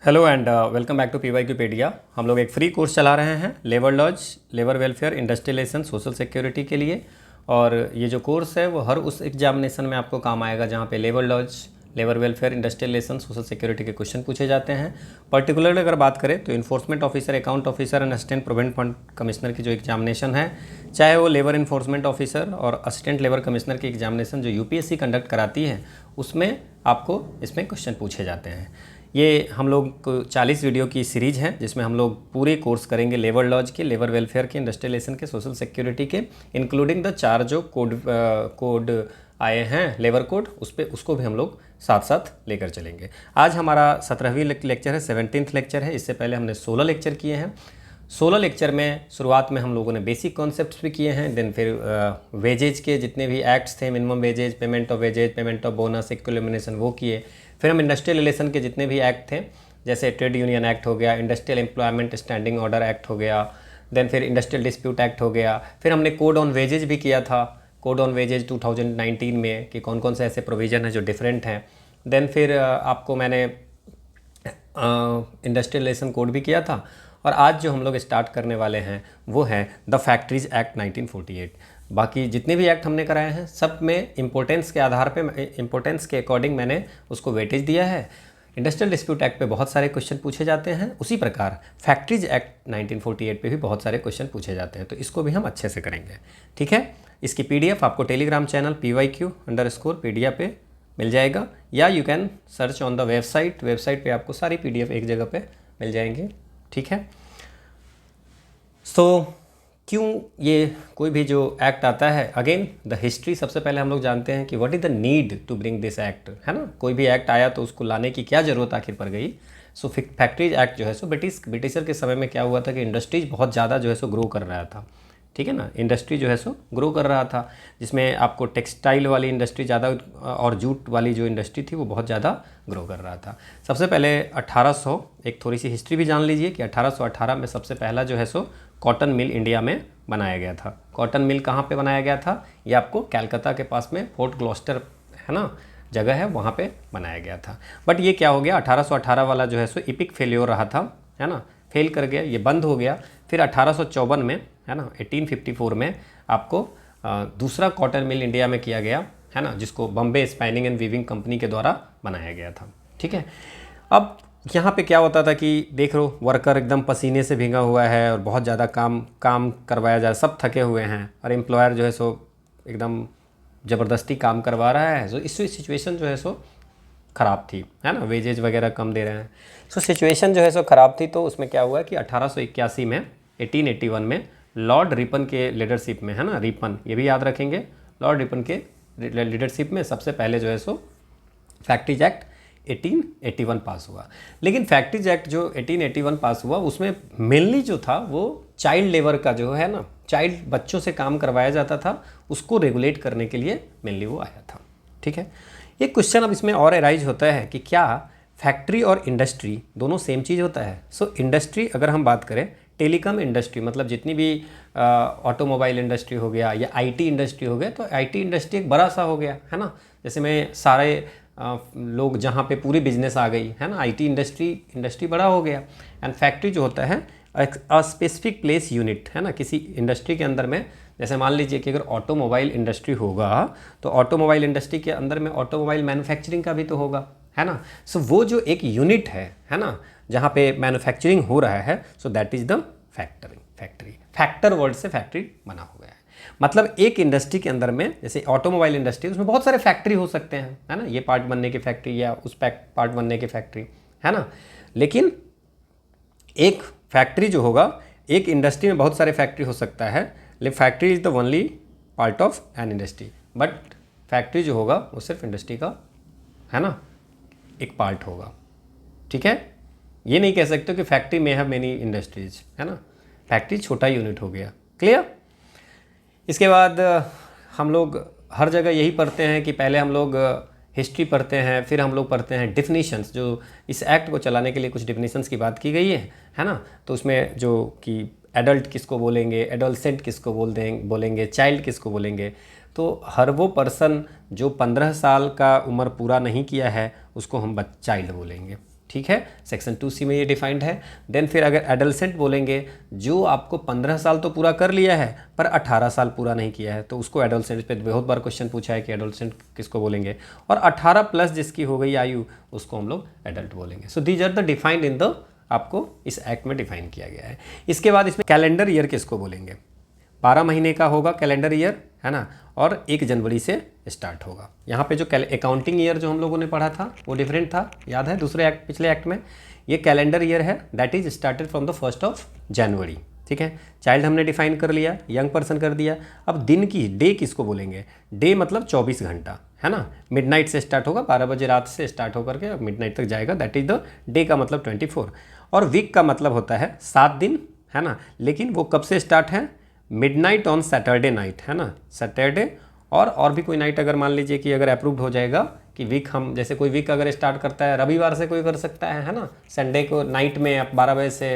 Hello and welcome back to PYQpedia। हम लोग एक फ्री कोर्स चला रहे हैं labour laws, labour welfare, industrialisation, social security के लिए। और ये जो कोर्स है वो हर उस एग्जामिनेशन में आपको काम आएगा जहाँ पे labour laws, labour welfare, industrialisation, social security के क्वेश्चन पूछे जाते हैं। पर्टिकुलरली अगर बात करें तो enforcement officer, account officer and assistant provident fund commissioner की जो एग्जामिनेशन है, चाहे वो लेबर इन्फोर्समेंट ऑफिसर और असिस्टेंट लेबर कमिश्नर की एग्जामिनेशन जो UPSC कंडक्ट कराती है, उसमें आपको इसमें क्वेश्चन पूछे जाते हैं। ये हम लोग 40 वीडियो की सीरीज़ है जिसमें हम लोग पूरे कोर्स करेंगे लेबर लॉज के, लेबर वेलफेयर के, इंडस्ट्रियलाइजेशन के, सोशल सिक्योरिटी के, इंक्लूडिंग द 4 जो कोड आए हैं लेबर कोड, उसको भी हम लोग साथ साथ लेकर चलेंगे। आज हमारा 17वीं लेक्चर है, 17th लेक्चर है। इससे पहले हमने 16 लेक्चर किए हैं। 16 लेक्चर में शुरुआत में हम लोगों ने बेसिक कॉन्सेप्ट्स भी किए हैं, देन फिर वेजेज के जितने भी एक्ट्स थे, minimum wages, payment of wages, payment of bonus, equilibration, वो किए। फिर हम इंडस्ट्रियल रिलेशन के जितने भी एक्ट थे, जैसे ट्रेड यूनियन एक्ट हो गया, industrial employment standing order act हो गया, देन फिर इंडस्ट्रियल डिस्प्यूट एक्ट हो गया। फिर हमने कोड ऑन वेजेज भी किया था, कोड ऑन वेजेज 2019 में, कि कौन कौन से ऐसे प्रोविज़न हैं जो डिफरेंट हैं। देन फिर आपको मैंने इंडस्ट्रियल रिलेशन कोड भी किया था। और आज जो हम लोग स्टार्ट करने वाले हैं वो है द फैक्ट्रीज एक्ट 1948। बाकी जितने भी एक्ट हमने कराए हैं सब में इम्पोर्टेंस के आधार पे, इम्पोर्टेंस के अकॉर्डिंग मैंने उसको वेटेज दिया है। इंडस्ट्रियल डिस्प्यूट एक्ट पे बहुत सारे क्वेश्चन पूछे जाते हैं, उसी प्रकार फैक्ट्रीज एक्ट 1948 पे भी बहुत सारे क्वेश्चन पूछे जाते हैं, तो इसको भी हम अच्छे से करेंगे। ठीक है, इसकी PDF आपको टेलीग्राम चैनल PYQ_pedia पे मिल जाएगा, या you can search on the website पे आपको सारी PDF एक जगह पे मिल जाएंगे। ठीक है, सो क्यों ये कोई भी जो एक्ट आता है, अगेन द हिस्ट्री सबसे पहले हम लोग जानते हैं कि what is the need to bring this act, है ना। कोई भी एक्ट आया तो उसको लाने की क्या ज़रूरत आखिर पड़ गई। सो फैक्ट्रीज एक्ट जो है सो ब्रिटिशर के समय में क्या हुआ था कि इंडस्ट्रीज बहुत ज़्यादा जो है सो ग्रो कर रहा था। ठीक है ना, इंडस्ट्री जो है सो ग्रो कर रहा था, जिसमें आपको टेक्सटाइल वाली इंडस्ट्री ज़्यादा और जूट वाली जो इंडस्ट्री थी वो बहुत ज़्यादा ग्रो कर रहा था। सबसे पहले 1800, एक थोड़ी सी हिस्ट्री भी जान लीजिए कि 1818 में सबसे पहला जो है सो कॉटन मिल इंडिया में बनाया गया था। कॉटन मिल कहाँ पे बनाया गया था, ये आपको कैलकाता के पास में फोर्ट ग्लॉस्टर है ना जगह है, वहाँ पे बनाया गया था। बट ये क्या हो गया, 1818 वाला जो है सो इपिक फेलियर रहा था, है ना, फेल कर गया, ये बंद हो गया। फिर 1854 में, है ना, 1854 में आपको दूसरा कॉटन मिल इंडिया में किया गया, है ना, जिसको Bombay spinning and weaving company के द्वारा बनाया गया था। ठीक है, अब यहाँ पे क्या होता था कि देख लो, वर्कर एकदम पसीने से भीगा हुआ है और बहुत ज़्यादा काम करवाया जा, सब थके हुए हैं, और एम्प्लॉयर जो है सो एकदम ज़बरदस्ती काम करवा रहा है। सो इस सिचुएशन जो है सो ख़राब थी, है ना, वेजेज वगैरह कम दे रहे हैं। सो सिचुएशन जो है सो ख़राब थी, तो उसमें क्या हुआ कि 1881 में, 1881 में लॉर्ड रिपन के लीडरशिप में, है ना, रिपन, ये भी याद रखेंगे, लॉर्ड रिपन के लीडरशिप में सबसे पहले जो है सो फैक्ट्रीज एक्ट 1881 पास हुआ। लेकिन फैक्ट्रीज एक्ट जो 1881 पास हुआ उसमें मेनली जो था वो चाइल्ड लेबर का जो है ना, चाइल्ड बच्चों से काम करवाया जाता था, उसको रेगुलेट करने के लिए मेनली वो आया था। ठीक है, एक क्वेश्चन अब इसमें और अराइज होता है कि क्या फैक्ट्री और इंडस्ट्री दोनों सेम चीज़ होता है। सो इंडस्ट्री अगर हम बात करें, टेलीकॉम इंडस्ट्री मतलब जितनी भी ऑटोमोबाइल इंडस्ट्री हो गया या IT इंडस्ट्री हो गया, तो IT इंडस्ट्री एक बड़ा सा हो गया, है ना, जैसे में सारे लोग जहाँ पे पूरी बिजनेस आ गई, है ना, IT इंडस्ट्री बड़ा हो गया। एंड फैक्ट्री जो होता है स्पेसिफिक प्लेस यूनिट, है ना, किसी इंडस्ट्री के अंदर में, जैसे मान लीजिए कि अगर ऑटोमोबाइल इंडस्ट्री होगा तो ऑटोमोबाइल इंडस्ट्री के अंदर में ऑटोमोबाइल मैन्युफैक्चरिंग का भी तो होगा, है ना। सो वो जो एक यूनिट है ना, जहाँ पे मैन्युफैक्चरिंग हो रहा है, so that is the factory. Factor word से फैक्ट्री बना हुआ है। मतलब एक इंडस्ट्री के अंदर में, जैसे ऑटोमोबाइल इंडस्ट्री, उसमें बहुत सारे फैक्ट्री हो सकते हैं, है ना, ये पार्ट बनने की फैक्ट्री या उस पार्ट बनने की फैक्ट्री, है ना। लेकिन एक फैक्ट्री जो होगा, एक इंडस्ट्री में बहुत सारे फैक्ट्री हो सकता है, लेकिन factory is the only part of an industry. But factory जो होगा वो सिर्फ इंडस्ट्री का, है ना, एक पार्ट होगा। ठीक है, ये नहीं कह सकते कि फैक्ट्री में हैव मेनी इंडस्ट्रीज, है ना, फैक्ट्री छोटा यूनिट हो गया। क्लियर। इसके बाद हम लोग हर जगह यही पढ़ते हैं कि पहले हम लोग हिस्ट्री पढ़ते हैं, फिर हम लोग पढ़ते हैं डिफिनीशंस, जो इस एक्ट को चलाने के लिए कुछ डिफिनीशंस की बात की गई है ना। तो उसमें जो कि एडल्ट किसको बोलेंगे, एडोलसेंट किसको बोलेंगे, चाइल्ड किसको बोलेंगे, तो हर वो पर्सन जो 15 साल का उम्र पूरा नहीं किया है उसको हम चाइल्ड बोलेंगे। ठीक है, सेक्शन 2C में ये डिफाइंड है। देन फिर अगर एडोलसेंट बोलेंगे, जो आपको 15 साल तो पूरा कर लिया है पर 18 साल पूरा नहीं किया है, तो उसको एडोलसेंट पे बहुत बार क्वेश्चन पूछा है कि एडोलसेंट किसको बोलेंगे। और 18 प्लस जिसकी हो गई आयु, उसको हम लोग एडल्ट बोलेंगे। So these are the defined in the, आपको इस एक्ट में डिफाइन किया गया है। इसके बाद इसमें कैलेंडर ईयर किसको बोलेंगे, 12 महीने का होगा कैलेंडर ईयर, है ना, और 1 जनवरी से स्टार्ट होगा। यहाँ पे जो अकाउंटिंग ईयर जो हम लोगों ने पढ़ा था वो डिफरेंट था, याद है दूसरे एक्ट, पिछले एक्ट में। ये कैलेंडर ईयर है, that is started from the 1 जनवरी, ठीक है। चाइल्ड हमने डिफाइन कर लिया, यंग पर्सन कर दिया। अब दिन की, डे किसको बोलेंगे, डे मतलब 24 घंटा, है ना, मिडनाइट से स्टार्ट होगा, 12 बजे रात से स्टार्ट होकर के मिडनाइट तक जाएगा, दैट इज द डे का मतलब 24। और वीक का मतलब होता है 7 दिन, है ना, लेकिन वो कब से स्टार्ट है, मिडनाइट ऑन सैटरडे नाइट, है ना, सैटरडे और भी कोई नाइट अगर मान लीजिए कि अगर अप्रूव्ड हो जाएगा कि वीक, हम जैसे कोई वीक अगर स्टार्ट करता है रविवार से, कोई कर सकता है ना, संडे को नाइट में आप 12 बजे से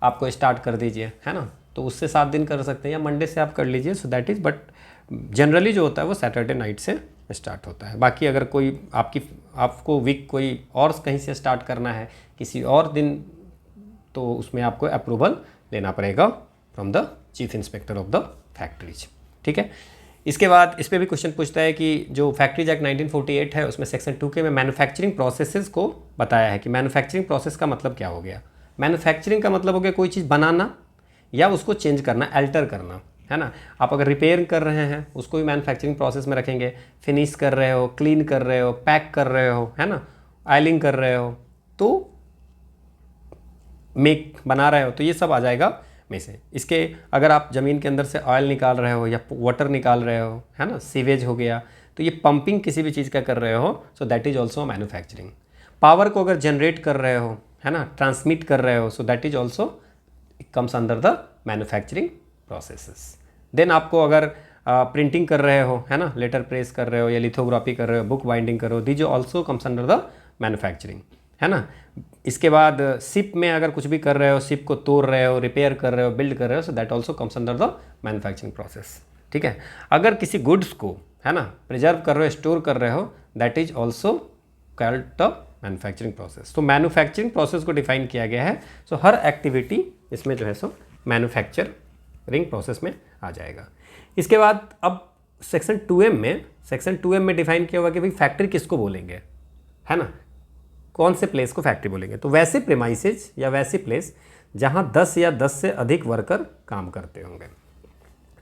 आपको स्टार्ट कर दीजिए, है ना, तो उससे 7 दिन कर सकते हैं, या मंडे से आप कर लीजिए। So that is, but generally जो होता है वो सैटरडे नाइट से स्टार्ट होता है। बाकी अगर कोई आपको वीक कोई और कहीं से स्टार्ट करना है किसी और दिन, तो उसमें आपको अप्रूवल लेना पड़ेगा from the chief inspector of the factories, ठीक है। इसके बाद इस पर भी क्वेश्चन पूछता है कि जो फैक्ट्रीज एक्ट 1948 है उसमें सेक्शन 2K में मैन्युफैक्चरिंग प्रोसेसेस को बताया है कि मैन्युफैक्चरिंग प्रोसेस का मतलब क्या हो गया। मैन्युफैक्चरिंग का मतलब हो गया कोई चीज़ बनाना या उसको चेंज करना, अल्टर करना, है ना। आप अगर रिपेयर कर रहे हैं उसको भी मैन्युफैक्चरिंग प्रोसेस में रखेंगे, फिनिश कर रहे हो, क्लीन कर रहे हो, पैक कर रहे हो, है ना, ऑयलिंग कर रहे हो, तो मेक बना रहे हो, तो ये सब आ जाएगा में से। इसके अगर आप ज़मीन के अंदर से ऑयल निकाल रहे हो या वाटर निकाल रहे हो, है ना, सीवेज हो गया, तो ये पंपिंग किसी भी चीज़ का कर रहे हो, so that is also manufacturing. Power को अगर जनरेट कर रहे हो, है ना, ट्रांसमिट कर रहे हो, so that is also comes under the manufacturing processes. Then आपको अगर प्रिंटिंग कर रहे हो, है ना, लेटर प्रेस कर रहे हो या लिथोग्राफी कर रहे हो, बुक बाइंडिंग कर रहे हो, these also comes under the manufacturing, है ना। इसके बाद शिप में अगर कुछ भी कर रहे हो, शिप को तोड़ रहे हो, रिपेयर कर रहे हो, बिल्ड कर रहे हो, so that also comes under the manufacturing process, ठीक है। अगर किसी गुड्स को, है ना, प्रिजर्व कर रहे हो, स्टोर कर रहे हो, that is also called the manufacturing process. तो मैन्युफैक्चरिंग प्रोसेस को डिफाइन किया गया है। सो हर एक्टिविटी इसमें जो है सो मैन्युफैक्चरिंग प्रोसेस में आ जाएगा। इसके बाद अब सेक्शन 2M में डिफाइन किया हुआ कि भाई फैक्ट्री किसको बोलेंगे, है ना, कौन से प्लेस को फैक्ट्री बोलेंगे। तो वैसे प्रेमाइसेज या वैसी प्लेस जहां 10 या 10 से अधिक वर्कर काम करते होंगे,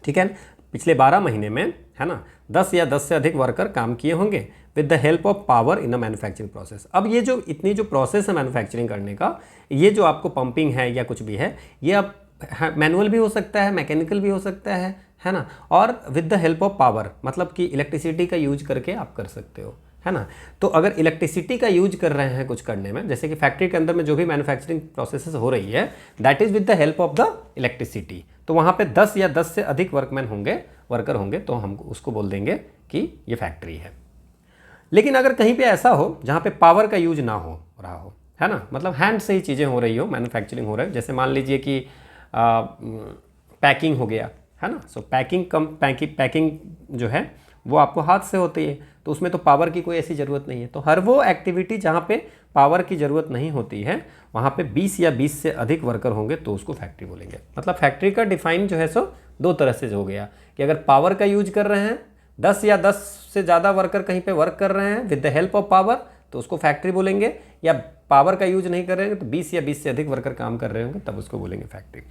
ठीक है। पिछले 12 महीने में, है ना, 10 या 10 से अधिक वर्कर काम किए होंगे with the help of power in a manufacturing process. अब ये जो इतनी जो प्रोसेस है मैन्युफैक्चरिंग करने का, ये जो आपको पंपिंग है या कुछ भी है, ये अब मैनुअल भी हो सकता है, मैकेनिकल भी हो सकता है ना, और with the help of power मतलब कि इलेक्ट्रिसिटी का यूज करके आप कर सकते हो, है ना। तो अगर इलेक्ट्रिसिटी का यूज कर रहे हैं कुछ करने में, जैसे कि फैक्ट्री के अंदर में जो भी मैन्युफैक्चरिंग प्रोसेसेस हो रही है, that is with the help of the electricity, तो वहाँ पे 10 या 10 से अधिक वर्कर होंगे, तो हम उसको बोल देंगे कि ये फैक्ट्री है। लेकिन अगर कहीं पे ऐसा हो जहाँ पे पावर का यूज ना हो रहा हो, है ना, मतलब हैंड से ही चीज़ें हो रही हो, मैन्युफैक्चरिंग हो रहा है, जैसे मान लीजिए कि पैकिंग हो गया, है ना। सो पैकिंग जो है वो आपको हाथ से होती है, तो उसमें तो पावर की कोई ऐसी ज़रूरत नहीं है। तो हर वो एक्टिविटी जहाँ पे पावर की ज़रूरत नहीं होती है, वहाँ पे 20 या 20 से अधिक वर्कर होंगे तो उसको फैक्ट्री बोलेंगे। मतलब फैक्ट्री का डिफाइन जो है सो दो तरह से हो गया कि अगर पावर का यूज कर रहे हैं, 10 या 10 से ज़्यादा वर्कर कहीं पे वर्क कर रहे हैं with the help of power, तो उसको फैक्ट्री बोलेंगे, या पावर का यूज नहीं कर रहे हैं तो 20 या 20 से अधिक वर्कर काम कर रहे होंगे तब उसको बोलेंगे फैक्ट्री।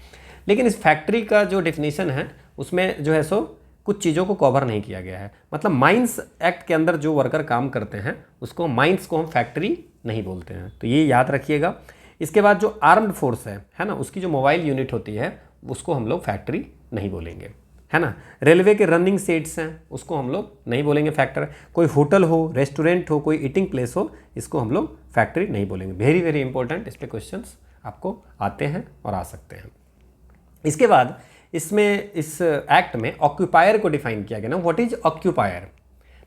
लेकिन इस फैक्ट्री का जो डेफिनेशन है उसमें जो है सो कुछ चीज़ों को कवर नहीं किया गया है। मतलब माइंस एक्ट के अंदर जो वर्कर काम करते हैं उसको माइंस को हम फैक्ट्री नहीं बोलते हैं, तो ये याद रखिएगा। इसके बाद जो आर्म्ड फोर्स है ना, उसकी जो मोबाइल यूनिट होती है उसको हम लोग फैक्ट्री नहीं बोलेंगे, है ना। रेलवे के रनिंग सेट्स हैं उसको हम लोग नहीं बोलेंगे फैक्ट्री। कोई होटल हो, रेस्टोरेंट हो, कोई ईटिंग प्लेस हो, इसको हम लोग फैक्ट्री नहीं बोलेंगे। वेरी वेरी इंपॉर्टेंट, इस पर क्वेश्चंस आपको आते हैं और आ सकते हैं। इसके बाद इसमें इस एक्ट में ऑक्यूपायर को डिफाइन किया गया ना, what is occupier.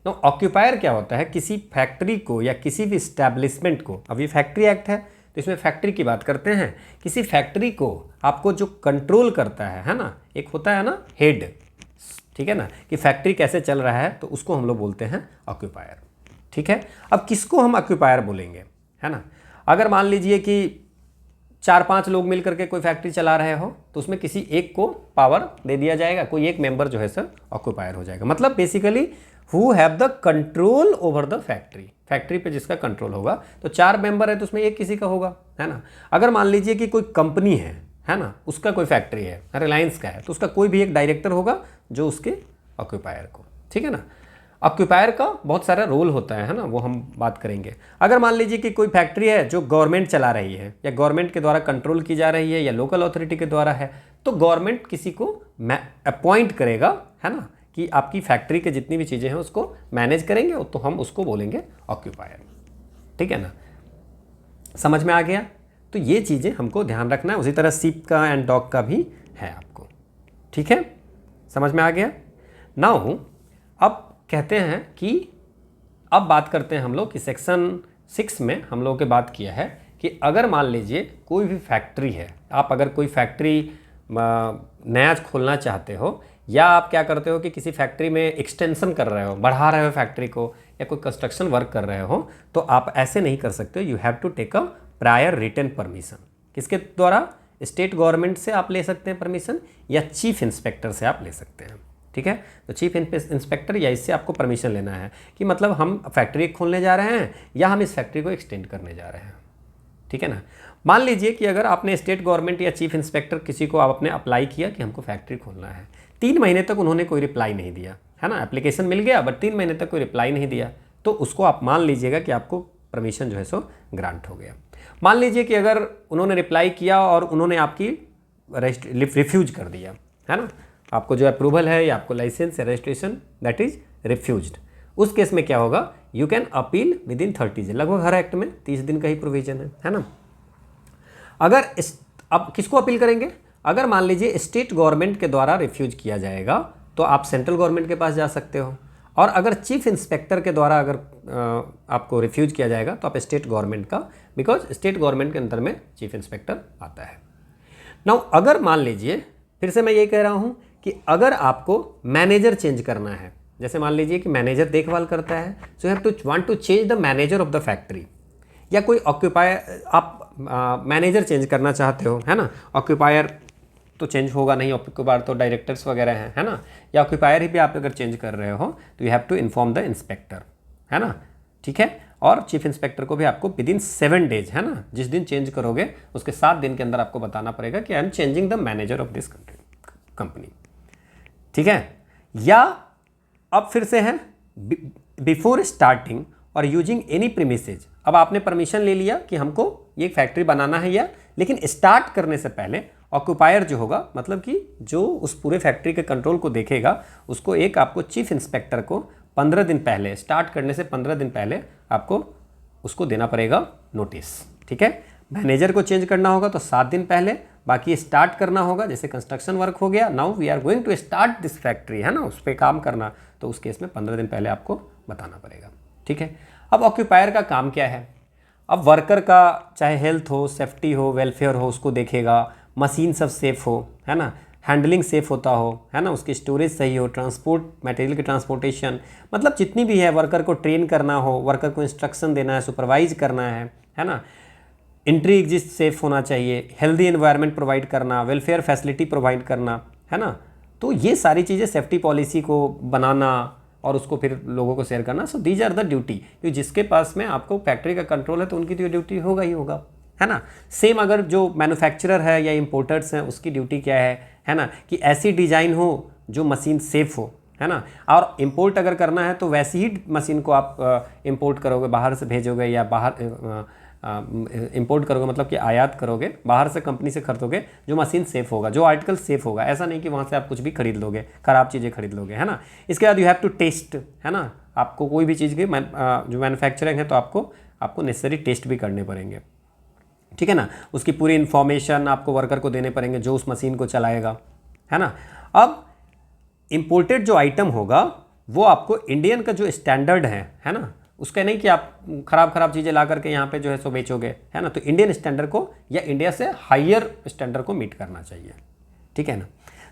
No, occupier क्या होता है, किसी फैक्ट्री को या किसी भी स्टैब्लिशमेंट को, अब ये फैक्ट्री एक्ट है तो इसमें फैक्ट्री की बात करते हैं, किसी फैक्ट्री को आपको जो कंट्रोल करता है ना, एक होता है ना हेड, ठीक है ना, कि फैक्ट्री कैसे चल रहा है, तो उसको हम लोग बोलते हैं ऑक्यूपायर, ठीक है। अब किसको हम ऑक्यूपायर बोलेंगे, है ना। अगर मान लीजिए कि 4-5 लोग मिल करके कोई फैक्ट्री चला रहे हो तो उसमें किसी एक को पावर दे दिया जाएगा, कोई एक मेंबर जो है सर ऑक्यूपायर हो जाएगा। मतलब basically who have the control over the factory, factory पे जिसका कंट्रोल होगा। तो 4 मेंबर है तो उसमें एक किसी का होगा, है ना। अगर मान लीजिए कि कोई कंपनी है ना, उसका कोई फैक्ट्री है, रिलायंस का है, तो उसका कोई भी एक डायरेक्टर होगा जो उसके ऑक्यूपायर को, ठीक है ना। ऑक्यूपायर का बहुत सारा रोल होता है ना, वो हम बात करेंगे। अगर मान लीजिए कि कोई फैक्ट्री है जो गवर्नमेंट चला रही है या गवर्नमेंट के द्वारा कंट्रोल की जा रही है या लोकल अथॉरिटी के द्वारा है, तो गवर्नमेंट किसी को अपॉइंट करेगा, है ना, कि आपकी फैक्ट्री के जितनी भी चीज़ें हैं उसको मैनेज करेंगे, तो हम उसको बोलेंगे ऑक्यूपायर, ठीक है ना। समझ में आ गया। तो ये चीज़ें हमको ध्यान रखना है। उसी तरह सीप का एंड डॉग का भी है आपको, ठीक है, समझ में आ गया। नाउ अब कहते हैं कि अब बात करते हैं हम लोग कि सेक्शन 6 में हम लोगों के बात किया है कि अगर मान लीजिए कोई भी फैक्ट्री है, आप अगर कोई फैक्ट्री नया खोलना चाहते हो या आप क्या करते हो कि किसी फैक्ट्री में एक्सटेंशन कर रहे हो, बढ़ा रहे हो फैक्ट्री को, या कोई कंस्ट्रक्शन वर्क कर रहे हो, तो आप ऐसे नहीं कर सकते। You have to take a prior written permission. किसके द्वारा? स्टेट गवर्नमेंट से आप ले सकते हैं परमिशन, या चीफ इंस्पेक्टर से आप ले सकते हैं, ठीक है। तो चीफ इंस्पेक्टर या इससे आपको परमिशन लेना है कि मतलब हम फैक्ट्री खोलने जा रहे हैं या हम इस फैक्ट्री को एक्सटेंड करने जा रहे हैं, ठीक है ना। मान लीजिए कि अगर आपने स्टेट गवर्नमेंट या चीफ इंस्पेक्टर किसी को आपने अप्लाई किया कि हमको फैक्ट्री खोलना है, 3 महीने तक उन्होंने कोई रिप्लाई नहीं दिया, है ना। एप्लीकेशन मिल गया बट 3 महीने तक कोई रिप्लाई नहीं दिया, तो उसको आप मान लीजिएगा कि आपको परमिशन जो है सो ग्रांट हो गया। मान लीजिए कि अगर उन्होंने रिप्लाई किया और उन्होंने आपकी रिफ्यूज कर दिया, है ना, आपको जो अप्रूवल है या आपको लाइसेंस या रजिस्ट्रेशन दैट इज रिफ्यूज्ड, उस केस में क्या होगा? You can appeal with in 30 days. लगभग हर एक्ट में 30 दिन का ही प्रोविजन है ना। अगर अब किसको अपील करेंगे? अगर मान लीजिए स्टेट गवर्नमेंट के द्वारा रिफ्यूज किया जाएगा तो आप सेंट्रल गवर्नमेंट के पास जा सकते हो, और अगर चीफ इंस्पेक्टर के द्वारा अगर आपको रिफ्यूज किया जाएगा तो आप स्टेट गवर्नमेंट का, बिकॉज स्टेट गवर्नमेंट के अंदर में चीफ इंस्पेक्टर आता है। नाउ अगर मान लीजिए, फिर से मैं ये कह रहा हूँ कि अगर आपको मैनेजर चेंज करना है, जैसे मान लीजिए कि मैनेजर देखभाल करता है, so you have to want to change the manager of the factory, या कोई ऑक्यूपायर आप मैनेजर चेंज करना चाहते हो, है ना। ऑक्यूपायर तो चेंज होगा नहीं, ऑक्यूपायर तो डायरेक्टर्स वगैरह हैं, है ना, या ऑक्यूपायर ही भी आप अगर चेंज कर रहे हो तो you have to inform the inspector, है ना, ठीक है। और चीफ इंस्पेक्टर को भी आपको विद इन 7 डेज, है ना, जिस दिन चेंज करोगे उसके 7 दिन के अंदर आपको बताना पड़ेगा कि I am changing the manager of this company, ठीक है। या अब फिर से है बिफोर स्टार्टिंग और यूजिंग एनी प्रीमिसेज। अब आपने परमिशन ले लिया कि हमको ये फैक्ट्री बनाना है, या लेकिन स्टार्ट करने से पहले ऑक्यूपायर जो होगा, मतलब कि जो उस पूरे फैक्ट्री के कंट्रोल को देखेगा, उसको एक आपको चीफ इंस्पेक्टर को 15 दिन पहले, स्टार्ट करने से 15 दिन पहले आपको उसको देना पड़ेगा नोटिस, ठीक है। मैनेजर को चेंज करना होगा तो 7 दिन पहले, बाकी स्टार्ट करना होगा, जैसे कंस्ट्रक्शन वर्क हो गया, now we are going to start this factory, है ना, उस पर काम करना, तो उस केस में 15 दिन पहले आपको बताना पड़ेगा, ठीक है। अब ऑक्यूपायर का काम क्या है? अब वर्कर का चाहे हेल्थ हो, सेफ्टी हो, वेलफेयर हो, उसको देखेगा, मशीन सब सेफ हो, है ना, हैंडलिंग सेफ होता हो, है ना, उसकी स्टोरेज सही हो, ट्रांसपोर्ट मटेरियल की ट्रांसपोर्टेशन, मतलब जितनी भी है, वर्कर को ट्रेन करना हो, वर्कर को इंस्ट्रक्शन देना है, सुपरवाइज करना है ना, एंट्री एग्जिट सेफ होना चाहिए, हेल्दी एनवायरनमेंट प्रोवाइड करना, वेलफेयर फैसिलिटी प्रोवाइड करना, है ना। तो ये सारी चीज़ें, सेफ्टी पॉलिसी को बनाना और उसको फिर लोगों को शेयर करना, so these are the duty. क्योंकि जिसके पास में आपको फैक्ट्री का कंट्रोल है तो उनकी तो ड्यूटी होगा ही होगा, है ना। सेम अगर जो मैन्युफैक्चरर है या इंपोर्टर्स हैं, उसकी ड्यूटी क्या है ना, कि ऐसी डिज़ाइन हो जो मशीन सेफ हो, है ना। और इंपोर्ट अगर करना है तो वैसी ही मशीन को आप इंपोर्ट करोगे, बाहर से भेजोगे, या बाहर इंपोर्ट करोगे, मतलब कि आयात करोगे, बाहर से कंपनी से खरीदोगे, जो मशीन सेफ होगा, जो आर्टिकल सेफ होगा। ऐसा नहीं कि वहाँ से आप कुछ भी खरीद लोगे, ख़राब चीज़ें खरीद लोगे, है ना। इसके बाद यू हैव टू टेस्ट, है ना, आपको कोई भी चीज़ की जो मैन्युफैक्चरिंग है तो आपको नेसेसरी टेस्ट भी करने पड़ेंगे, ठीक है ना। उसकी पूरी इन्फॉर्मेशन आपको वर्कर को देने पड़ेंगे जो उस मशीन को चलाएगा, है ना। अब इम्पोर्टेड जो आइटम होगा वो आपको इंडियन का जो स्टैंडर्ड है ना, उसका नहीं कि आप खराब चीज़ें ला करके यहाँ पे जो है सो बेचोगे, है ना। तो इंडियन स्टैंडर्ड को या इंडिया से हायर स्टैंडर्ड को मीट करना चाहिए, ठीक है ना।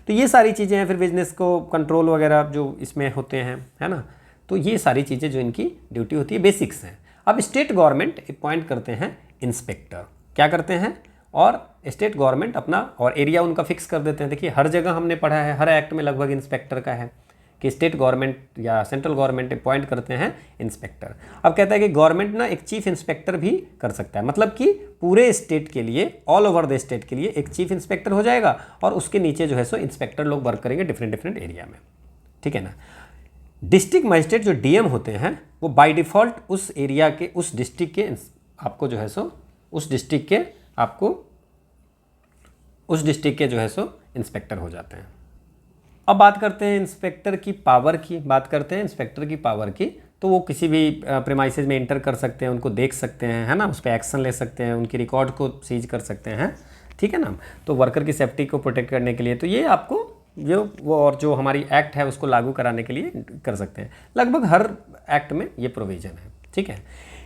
तो ये सारी चीज़ें हैं। फिर बिजनेस को कंट्रोल वगैरह जो इसमें होते हैं, है ना। तो ये सारी चीज़ें जो इनकी ड्यूटी होती है, बेसिक्स हैं। अब स्टेट गवर्नमेंट अपॉइंट करते हैं इंस्पेक्टर क्या करते हैं, और स्टेट गवर्नमेंट अपना और एरिया उनका फिक्स कर देते हैं। देखिए हर जगह हमने पढ़ा है, हर एक्ट में लगभग इंस्पेक्टर का है कि स्टेट गवर्नमेंट या सेंट्रल गवर्नमेंट अपॉइंट करते हैं इंस्पेक्टर। अब कहता है कि गवर्नमेंट ना एक चीफ इंस्पेक्टर भी कर सकता है, मतलब कि पूरे स्टेट के लिए, ऑल ओवर द स्टेट के लिए एक चीफ इंस्पेक्टर हो जाएगा और उसके नीचे जो है सो इंस्पेक्टर लोग वर्क करेंगे डिफरेंट डिफरेंट एरिया में, ठीक है ना। डिस्ट्रिक्ट मजिस्ट्रेट जो डीएम होते हैं वो बाय डिफ़ॉल्ट उस एरिया के, उस डिस्ट्रिक्ट के आपको जो है सो उस डिस्ट्रिक्ट के आपको उस डिस्ट्रिक्ट के जो है सो इंस्पेक्टर हो जाते हैं। अब बात करते हैं इंस्पेक्टर की पावर की, तो वो किसी भी प्रेमाइसेज में इंटर कर सकते हैं, उनको देख सकते हैं, है ना, उस पर एक्शन ले सकते हैं, उनकी रिकॉर्ड को सीज कर सकते हैं, ठीक है ना। तो वर्कर की सेफ्टी को प्रोटेक्ट करने के लिए तो ये आपको वो और जो हमारी एक्ट है उसको लागू कराने के लिए कर सकते हैं। लगभग हर एक्ट में ये प्रोविज़न है, ठीक है।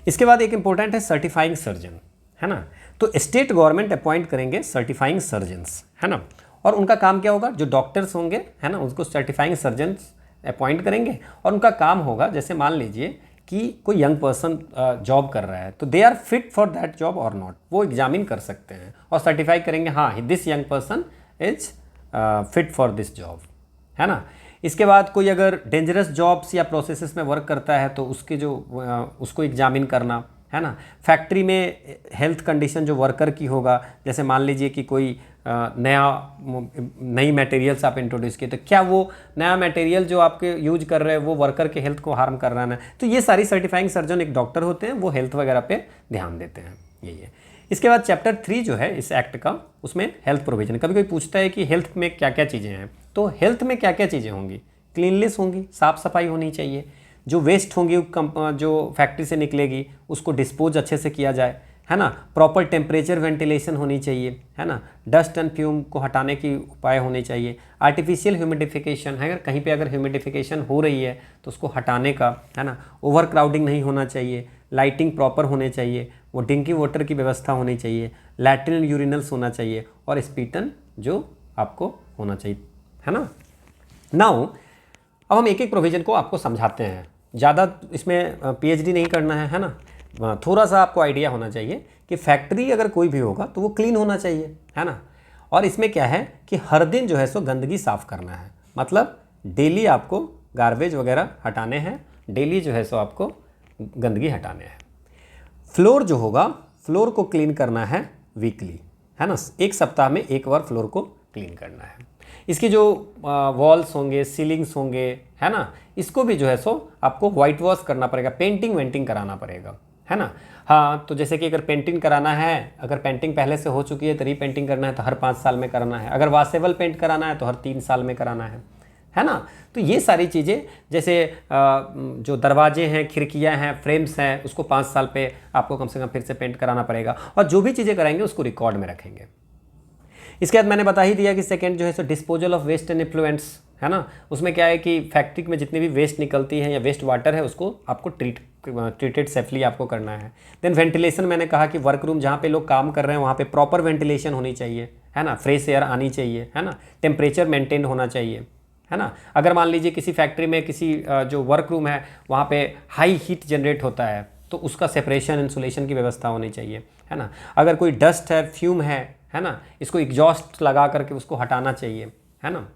इसके बाद एक इंपॉर्टेंट है सर्टिफाइंग सर्जन, है ना। तो स्टेट गवर्नमेंट अपॉइंट करेंगे सर्टिफाइंग सर्जन्स, है ना, और उनका काम क्या होगा, जो डॉक्टर्स होंगे, है ना, उसको सर्टिफाइंग सर्जन्स अपॉइंट करेंगे और उनका काम होगा, जैसे मान लीजिए कि कोई यंग पर्सन जॉब कर रहा है तो they are fit for that job और नॉट, वो एग्जामिन कर सकते हैं और सर्टिफाई करेंगे हाँ this young person is fit for this job, है ना। इसके बाद कोई अगर डेंजरस जॉब्स या प्रोसेसेस में वर्क करता है तो उसके जो उसको एग्जामिन करना, है ना। फैक्ट्री में हेल्थ कंडीशन जो वर्कर की होगा, जैसे मान लीजिए कि कोई नई मटेरियल्स आप इंट्रोड्यूस किए तो क्या वो नया मटेरियल जो आपके यूज कर रहे हैं वो वर्कर के हेल्थ को हार्म कर रहा है ना, तो ये सारी सर्टिफाइंग सर्जन एक डॉक्टर होते हैं, वो हेल्थ वगैरह पे ध्यान देते हैं, यही है। इसके बाद चैप्टर 3 जो है इस एक्ट का, उसमें हेल्थ प्रोविजन। कभी कोई पूछता है कि हेल्थ में क्या क्या चीज़ें हैं, तो हेल्थ में क्या क्या चीज़ें होंगी, क्लीननेस होंगी, साफ़ सफाई होनी चाहिए, जो वेस्ट होंगी जो फैक्ट्री से निकलेगी उसको डिस्पोज अच्छे से किया जाए, है ना। प्रॉपर टेम्परेचर वेंटिलेशन होनी चाहिए, है ना। डस्ट एंड फ्यूम को हटाने की उपाय होने चाहिए। आर्टिफिशियल ह्यूमिडिफिकेशन है, कहीं पे अगर ह्यूमिडिफिकेशन हो रही है तो उसको हटाने का, है ना। ओवर क्राउडिंग नहीं होना चाहिए, लाइटिंग प्रॉपर होने चाहिए, वो ड्रिंकिंग वाटर की व्यवस्था होनी चाहिए, लैट्रिन यूरिनल्स होना चाहिए और स्पीटन जो आपको होना चाहिए, है ना। नाउ अब हम एक एक प्रोविज़न को आपको समझाते हैं, ज़्यादा इसमें पीएचडी नहीं करना है ना, थोड़ा सा आपको आइडिया होना चाहिए कि फैक्ट्री अगर कोई भी होगा तो वो क्लीन होना चाहिए, है ना। और इसमें क्या है कि हर दिन जो है सो गंदगी साफ़ करना है, मतलब डेली आपको गार्बेज वगैरह हटाने हैं, डेली जो है सो आपको गंदगी हटाने हैं। फ्लोर जो होगा, फ्लोर को क्लीन करना है वीकली, है ना, एक सप्ताह में एक बार फ्लोर को क्लीन करना है। इसकी जो वॉल्स होंगे, सीलिंग्स होंगे, है ना, इसको भी जो है सो आपको वाइट वॉश करना पड़ेगा, पेंटिंग वेंटिंग कराना पड़ेगा, है ना। हाँ, तो जैसे कि अगर पेंटिंग कराना है, अगर पेंटिंग पहले से हो चुकी है तो रीपेंटिंग करना है तो हर 5 साल में कराना है, अगर वॉशेबल पेंट कराना है तो हर 3 साल में कराना है ना। तो ये सारी चीज़ें, जैसे जो दरवाजे हैं, खिड़कियाँ हैं, फ्रेम्स हैं, उसको 5 साल पे आपको कम से कम फिर से पेंट कराना पड़ेगा और जो भी चीज़ें कराएंगे उसको रिकॉर्ड में रखेंगे। इसके बाद मैंने बता ही दिया कि सेकंड जो है सो disposal of waste and effluents, है ना। उसमें क्या है कि फैक्ट्री में जितनी भी वेस्ट निकलती है या वेस्ट वाटर है उसको आपको ट्रीटेड सेफली आपको करना है। देन वेंटिलेशन, मैंने कहा कि वर्क रूम जहाँ पे लोग काम कर रहे हैं वहाँ पे प्रॉपर वेंटिलेशन होनी चाहिए, है ना, फ्रेश एयर आनी चाहिए, है ना, टेम्परेचर मेंटेन होना चाहिए, है ना। अगर मान लीजिए किसी फैक्ट्री में किसी जो वर्क रूम है वहाँ पे हाई हीट जनरेट होता है तो उसका सेपरेशन इंसुलेशन की व्यवस्था होनी चाहिए, है ना। अगर कोई डस्ट है, फ्यूम है ना, इसको एग्जॉस्ट लगा करके उसको हटाना चाहिए, है ना,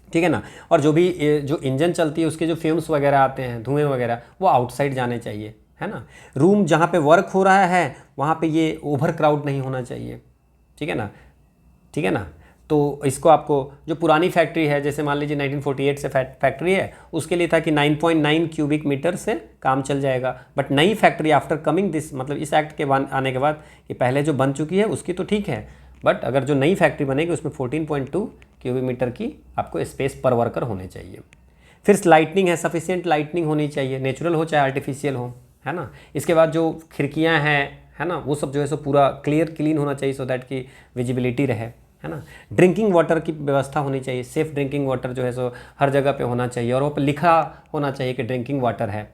ठीक है ना। और जो भी जो इंजन चलती है उसके जो फ्यूम्स वगैरह आते हैं, धुएं वगैरह, वो आउटसाइड जाने चाहिए, है ना। रूम जहाँ पे वर्क हो रहा है वहाँ पे ये ओवर क्राउड नहीं होना चाहिए, ठीक है ना, ठीक है ना। तो इसको आपको, जो पुरानी फैक्ट्री है, जैसे मान लीजिए 1948 से फैक्ट्री है, उसके लिए था कि 9.9 क्यूबिक मीटर से काम चल जाएगा। बट नई फैक्ट्री आफ्टर कमिंग दिस, मतलब इस एक्ट के आने के बाद, ये पहले जो बन चुकी है उसकी तो ठीक है, बट अगर जो नई फैक्ट्री बनेगी उसमें 14.2 क्यूबिक मीटर की आपको स्पेस पर वर्कर होने चाहिए। फिर लाइटनिंग है, सफिशिएंट लाइटनिंग होनी चाहिए, नेचुरल हो चाहे आर्टिफिशियल हो, है ना। इसके बाद जो खिड़कियाँ हैं, है ना, वो सब जो है सो पूरा क्लीन होना चाहिए सो दैट की विजिबिलिटी रहे, है ना। ड्रिंकिंग वाटर की व्यवस्था होनी चाहिए, सेफ ड्रिंकिंग वाटर जो है सो हर जगह पे होना चाहिए और वो पर लिखा होना चाहिए कि ड्रिंकिंग वाटर है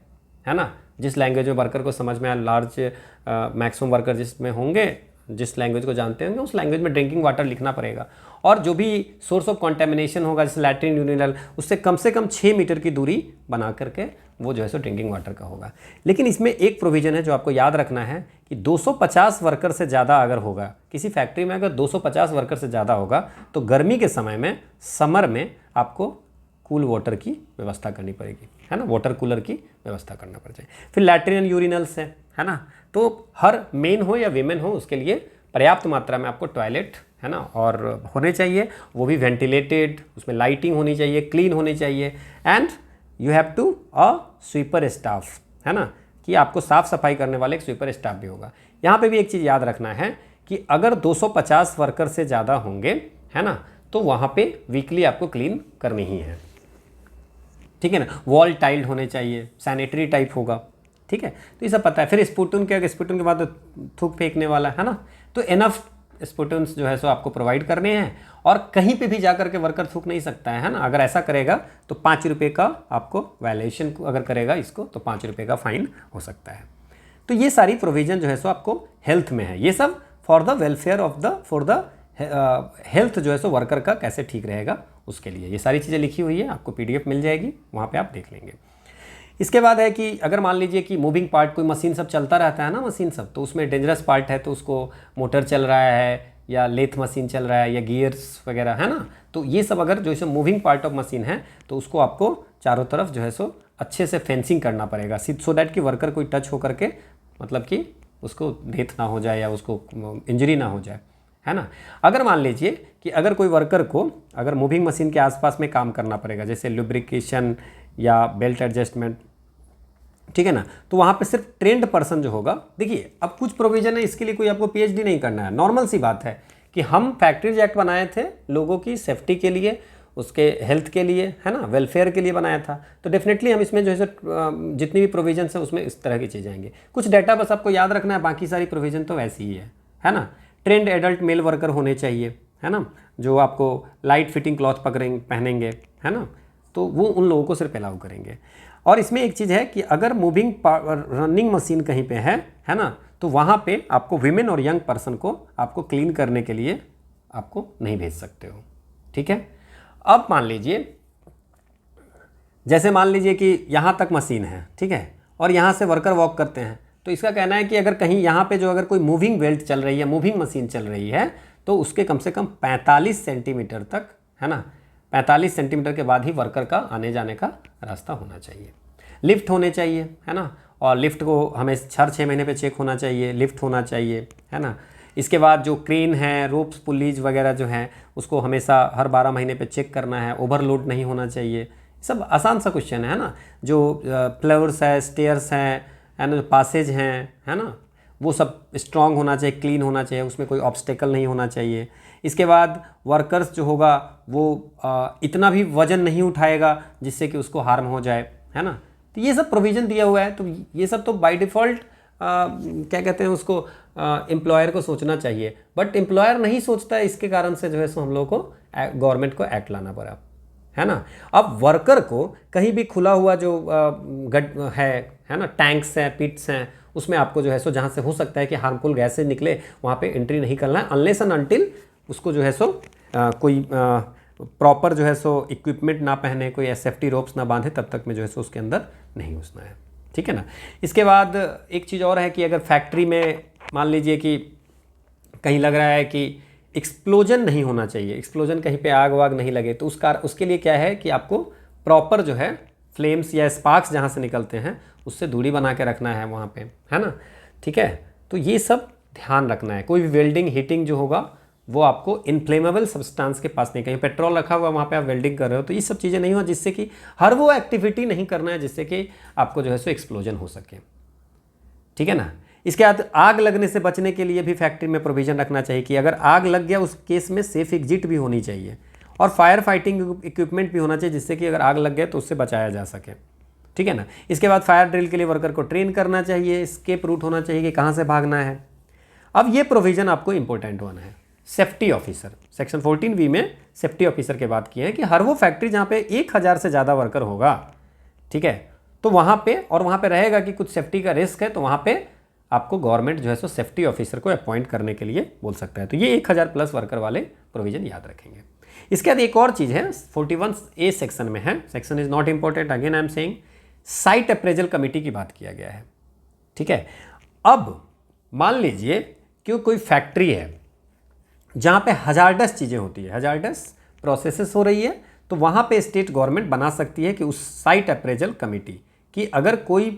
ना। जिस लैंग्वेज में वर्कर को समझ में आए, लार्ज मैक्सिमम वर्कर जिसमें होंगे, जिस लैंग्वेज को जानते होंगे उस लैंग्वेज में ड्रिंकिंग वाटर लिखना पड़ेगा। और जो भी सोर्स ऑफ कॉन्टेमिनेशन होगा, जैसे लैट्रिन यूरिनल, उससे कम 6 मीटर की दूरी बना करके वो जो है सो ड्रिंकिंग वाटर का होगा। लेकिन इसमें एक प्रोविज़न है जो आपको याद रखना है कि 250 वर्कर से ज़्यादा अगर होगा, किसी फैक्ट्री में अगर 250 वर्कर से ज़्यादा होगा तो गर्मी के समय में, समर में आपको कूल वाटर की व्यवस्था करनी पड़ेगी, है ना, वाटर कूलर की व्यवस्था करना पड़ जाए। फिर लैट्रिन एंड यूरिनल्स है ना, तो हर मेन हो या वीमेन हो उसके लिए पर्याप्त मात्रा में आपको टॉयलेट, है ना, और होने चाहिए, वो भी वेंटिलेटेड, उसमें लाइटिंग होनी चाहिए, क्लीन होनी चाहिए। And you have to a sweeper staff, है ना, कि आपको साफ़ सफाई करने वाले एक स्वीपर स्टाफ भी होगा। यहाँ पे भी एक चीज़ याद रखना है कि अगर 250 वर्कर से ज़्यादा होंगे, है ना, तो वहाँ पे वीकली आपको क्लीन करनी ही है, ठीक है ना। वॉल टाइल्ड होने चाहिए, सैनिटरी टाइप होगा, ठीक है, तो ये सब पता है। फिर स्पुटून के बाद तो थूक फेंकने वाला, है ना, तो इनफ स्पुटून्स जो है सो आपको प्रोवाइड करने हैं। और कहीं पे भी जाकर के वर्कर थूक नहीं सकता है ना, अगर ऐसा करेगा तो 5 रुपये का आपको वायलेशन अगर करेगा इसको तो 5 रुपये का फाइन हो सकता है। तो ये सारी प्रोविज़न जो है सो आपको हेल्थ में है, ये सब for the welfare of the health जो है सो वर्कर का कैसे ठीक रहेगा उसके लिए ये सारी चीज़ें लिखी हुई है, आपको PDF मिल जाएगी, वहाँ पे आप देख लेंगे। इसके बाद है कि अगर मान लीजिए कि मूविंग पार्ट, कोई मशीन सब चलता रहता है ना, मशीन सब, तो उसमें डेंजरस पार्ट है, तो उसको मोटर चल रहा है या लेथ मशीन चल रहा है या गियर्स वगैरह, है ना, तो ये सब अगर जो है मूविंग पार्ट ऑफ मशीन है तो उसको आपको चारों तरफ जो है सो अच्छे से फेंसिंग करना पड़ेगा, सो दैट कि वर्कर कोई टच होकर के मतलब कि उसको डेथ ना हो जाए या उसको इंजरी ना हो जाए, है ना। अगर मान लीजिए कि अगर कोई वर्कर को अगर मूविंग मशीन के आसपास में काम करना पड़ेगा, जैसे लुब्रिकेशन या बेल्ट एडजस्टमेंट, ठीक है ना, तो वहाँ पे सिर्फ ट्रेंड पर्सन जो होगा, देखिए अब कुछ प्रोविज़न है इसके लिए कोई आपको PhD नहीं करना है, नॉर्मल सी बात है कि हम फैक्ट्रीज एक्ट बनाए थे लोगों की सेफ्टी के लिए, उसके हेल्थ के लिए, है ना, वेलफेयर के लिए बनाया था, तो डेफिनेटली हम इसमें जो है जितनी भी प्रोविजन है उसमें इस तरह की चीज़ें आएंगी। कुछ डाटा बस आपको याद रखना है, बाकी सारी प्रोविज़न तो वैसी ही है ना। ट्रेंड एडल्ट मेल वर्कर होने चाहिए, है ना, जो आपको लाइट फिटिंग क्लॉथ पहनेंगे, है ना, तो वो उन लोगों को सिर्फ अलाउ करेंगे। और इसमें एक चीज़ है कि अगर रनिंग मशीन कहीं पे है ना, तो वहाँ पे आपको विमेन और यंग पर्सन को आपको क्लीन करने के लिए आपको नहीं भेज सकते हो, ठीक है। अब मान लीजिए, जैसे मान लीजिए कि यहाँ तक मशीन है, ठीक है, और यहाँ से वर्कर वॉक करते हैं, तो इसका कहना है कि अगर कहीं यहाँ पे जो अगर कोई मूविंग बेल्ट चल रही है, मूविंग मशीन चल रही है, तो उसके कम से कम 45 सेंटीमीटर तक, है ना, 45 सेंटीमीटर के बाद ही वर्कर का आने जाने का रास्ता होना चाहिए। लिफ्ट होने चाहिए, है ना, और लिफ्ट को हमें हर 6 महीने पे चेक होना चाहिए, लिफ्ट होना चाहिए, है ना। इसके बाद जो क्रेन है, रोप्स, पुलीज वगैरह जो हैं उसको हमेशा हर 12 महीने पे चेक करना है, ओवरलोड नहीं होना चाहिए। सब आसान सा क्वेश्चन है ना। जो फ्लोर्स है, स्टेयर्स हैं, है ना, जो पासेज हैं, है ना, वो सब स्ट्रांग होना चाहिए, क्लीन होना चाहिए, उसमें कोई ऑब्स्टेकल नहीं होना चाहिए। इसके बाद वर्कर्स जो होगा वो इतना भी वजन नहीं उठाएगा जिससे कि उसको हार्म हो जाए, है ना। तो ये सब प्रोविज़न दिया हुआ है, तो ये सब तो बाय डिफ़ॉल्ट क्या कहते हैं उसको, एम्प्लॉयर को सोचना चाहिए, बट एम्प्लॉयर नहीं सोचता है, इसके कारण से जो है सो हम लोग को गवर्नमेंट को एक्ट लाना पड़ा, है ना। अब वर्कर को कहीं भी खुला हुआ जो है ना, टैंक्स हैं, पिट्स हैं, उसमें आपको जो है सो जहाँ से हो सकता है कि हार्मफुल गैसेज निकले वहाँ पे एंट्री नहीं करना है, अनलेस एंड अनटिल उसको जो है सो कोई प्रॉपर जो है सो इक्विपमेंट ना पहने, कोई सेफ्टी रोप्स ना बांधे, तब तक में जो है सो उसके अंदर नहीं घुसना है, ठीक है ना। इसके बाद एक चीज़ और है कि अगर फैक्ट्री में मान लीजिए कि कहीं लग रहा है कि एक्सप्लोजन नहीं होना चाहिए, एक्सप्लोजन कहीं पे आग वाग नहीं लगे, तो उसके लिए क्या है कि आपको प्रॉपर जो है फ्लेम्स या स्पार्क्स जहाँ से निकलते हैं उससे दूरी बना के रखना है वहाँ पे, है ना, ठीक है। तो ये सब ध्यान रखना है। कोई भी वेल्डिंग हीटिंग जो होगा वो आपको इनफ्लेमेबल सब्सटेंस के पास नहीं, कहीं पेट्रोल रखा हुआ वहाँ पे आप वेल्डिंग कर रहे हो, तो ये सब चीज़ें नहीं हो, जिससे कि हर वो एक्टिविटी नहीं करना है जिससे कि आपको जो है सो एक्सप्लोजन हो सके, ठीक है ना। इसके बाद आग लगने से बचने के लिए भी फैक्ट्री में प्रोविज़न रखना चाहिए कि अगर आग लग गया उस केस में सेफ एग्जिट भी होनी चाहिए, और फायर फाइटिंग इक्विपमेंट भी होना चाहिए जिससे कि अगर आग लग गया तो उससे बचाया जा सके, ठीक है ना। इसके बाद फायर ड्रिल के लिए वर्कर को ट्रेन करना चाहिए, एस्केप रूट होना चाहिए कि कहाँ से भागना है। अब ये प्रोविज़न आपको इंपॉर्टेंट होना है। सेफ्टी ऑफिसर, सेक्शन 14V में सेफ्टी ऑफिसर के बात की है कि हर वो फैक्ट्री जहाँ पे 1000 से ज़्यादा वर्कर होगा, ठीक है, तो वहाँ पे और वहाँ पे रहेगा कि कुछ सेफ्टी का रिस्क है, तो वहाँ पे आपको गवर्नमेंट जो है सो सेफ्टी ऑफिसर को अपॉइंट करने के लिए बोल सकता है। तो ये 1000+ वर्कर वाले प्रोविज़न याद रखेंगे। इसके बाद एक और चीज़ है 41A सेक्शन में है, section is not important, again I am saying site appraisal committee की बात किया गया है। ठीक है, अब मान लीजिए कि कोई फैक्ट्री है जहाँ पे हजार्डस चीज़ें होती है, हजार्डस प्रोसेसेस हो रही है, तो वहाँ पे स्टेट गवर्नमेंट बना सकती है कि उस साइट अप्रेजल कमेटी कि अगर कोई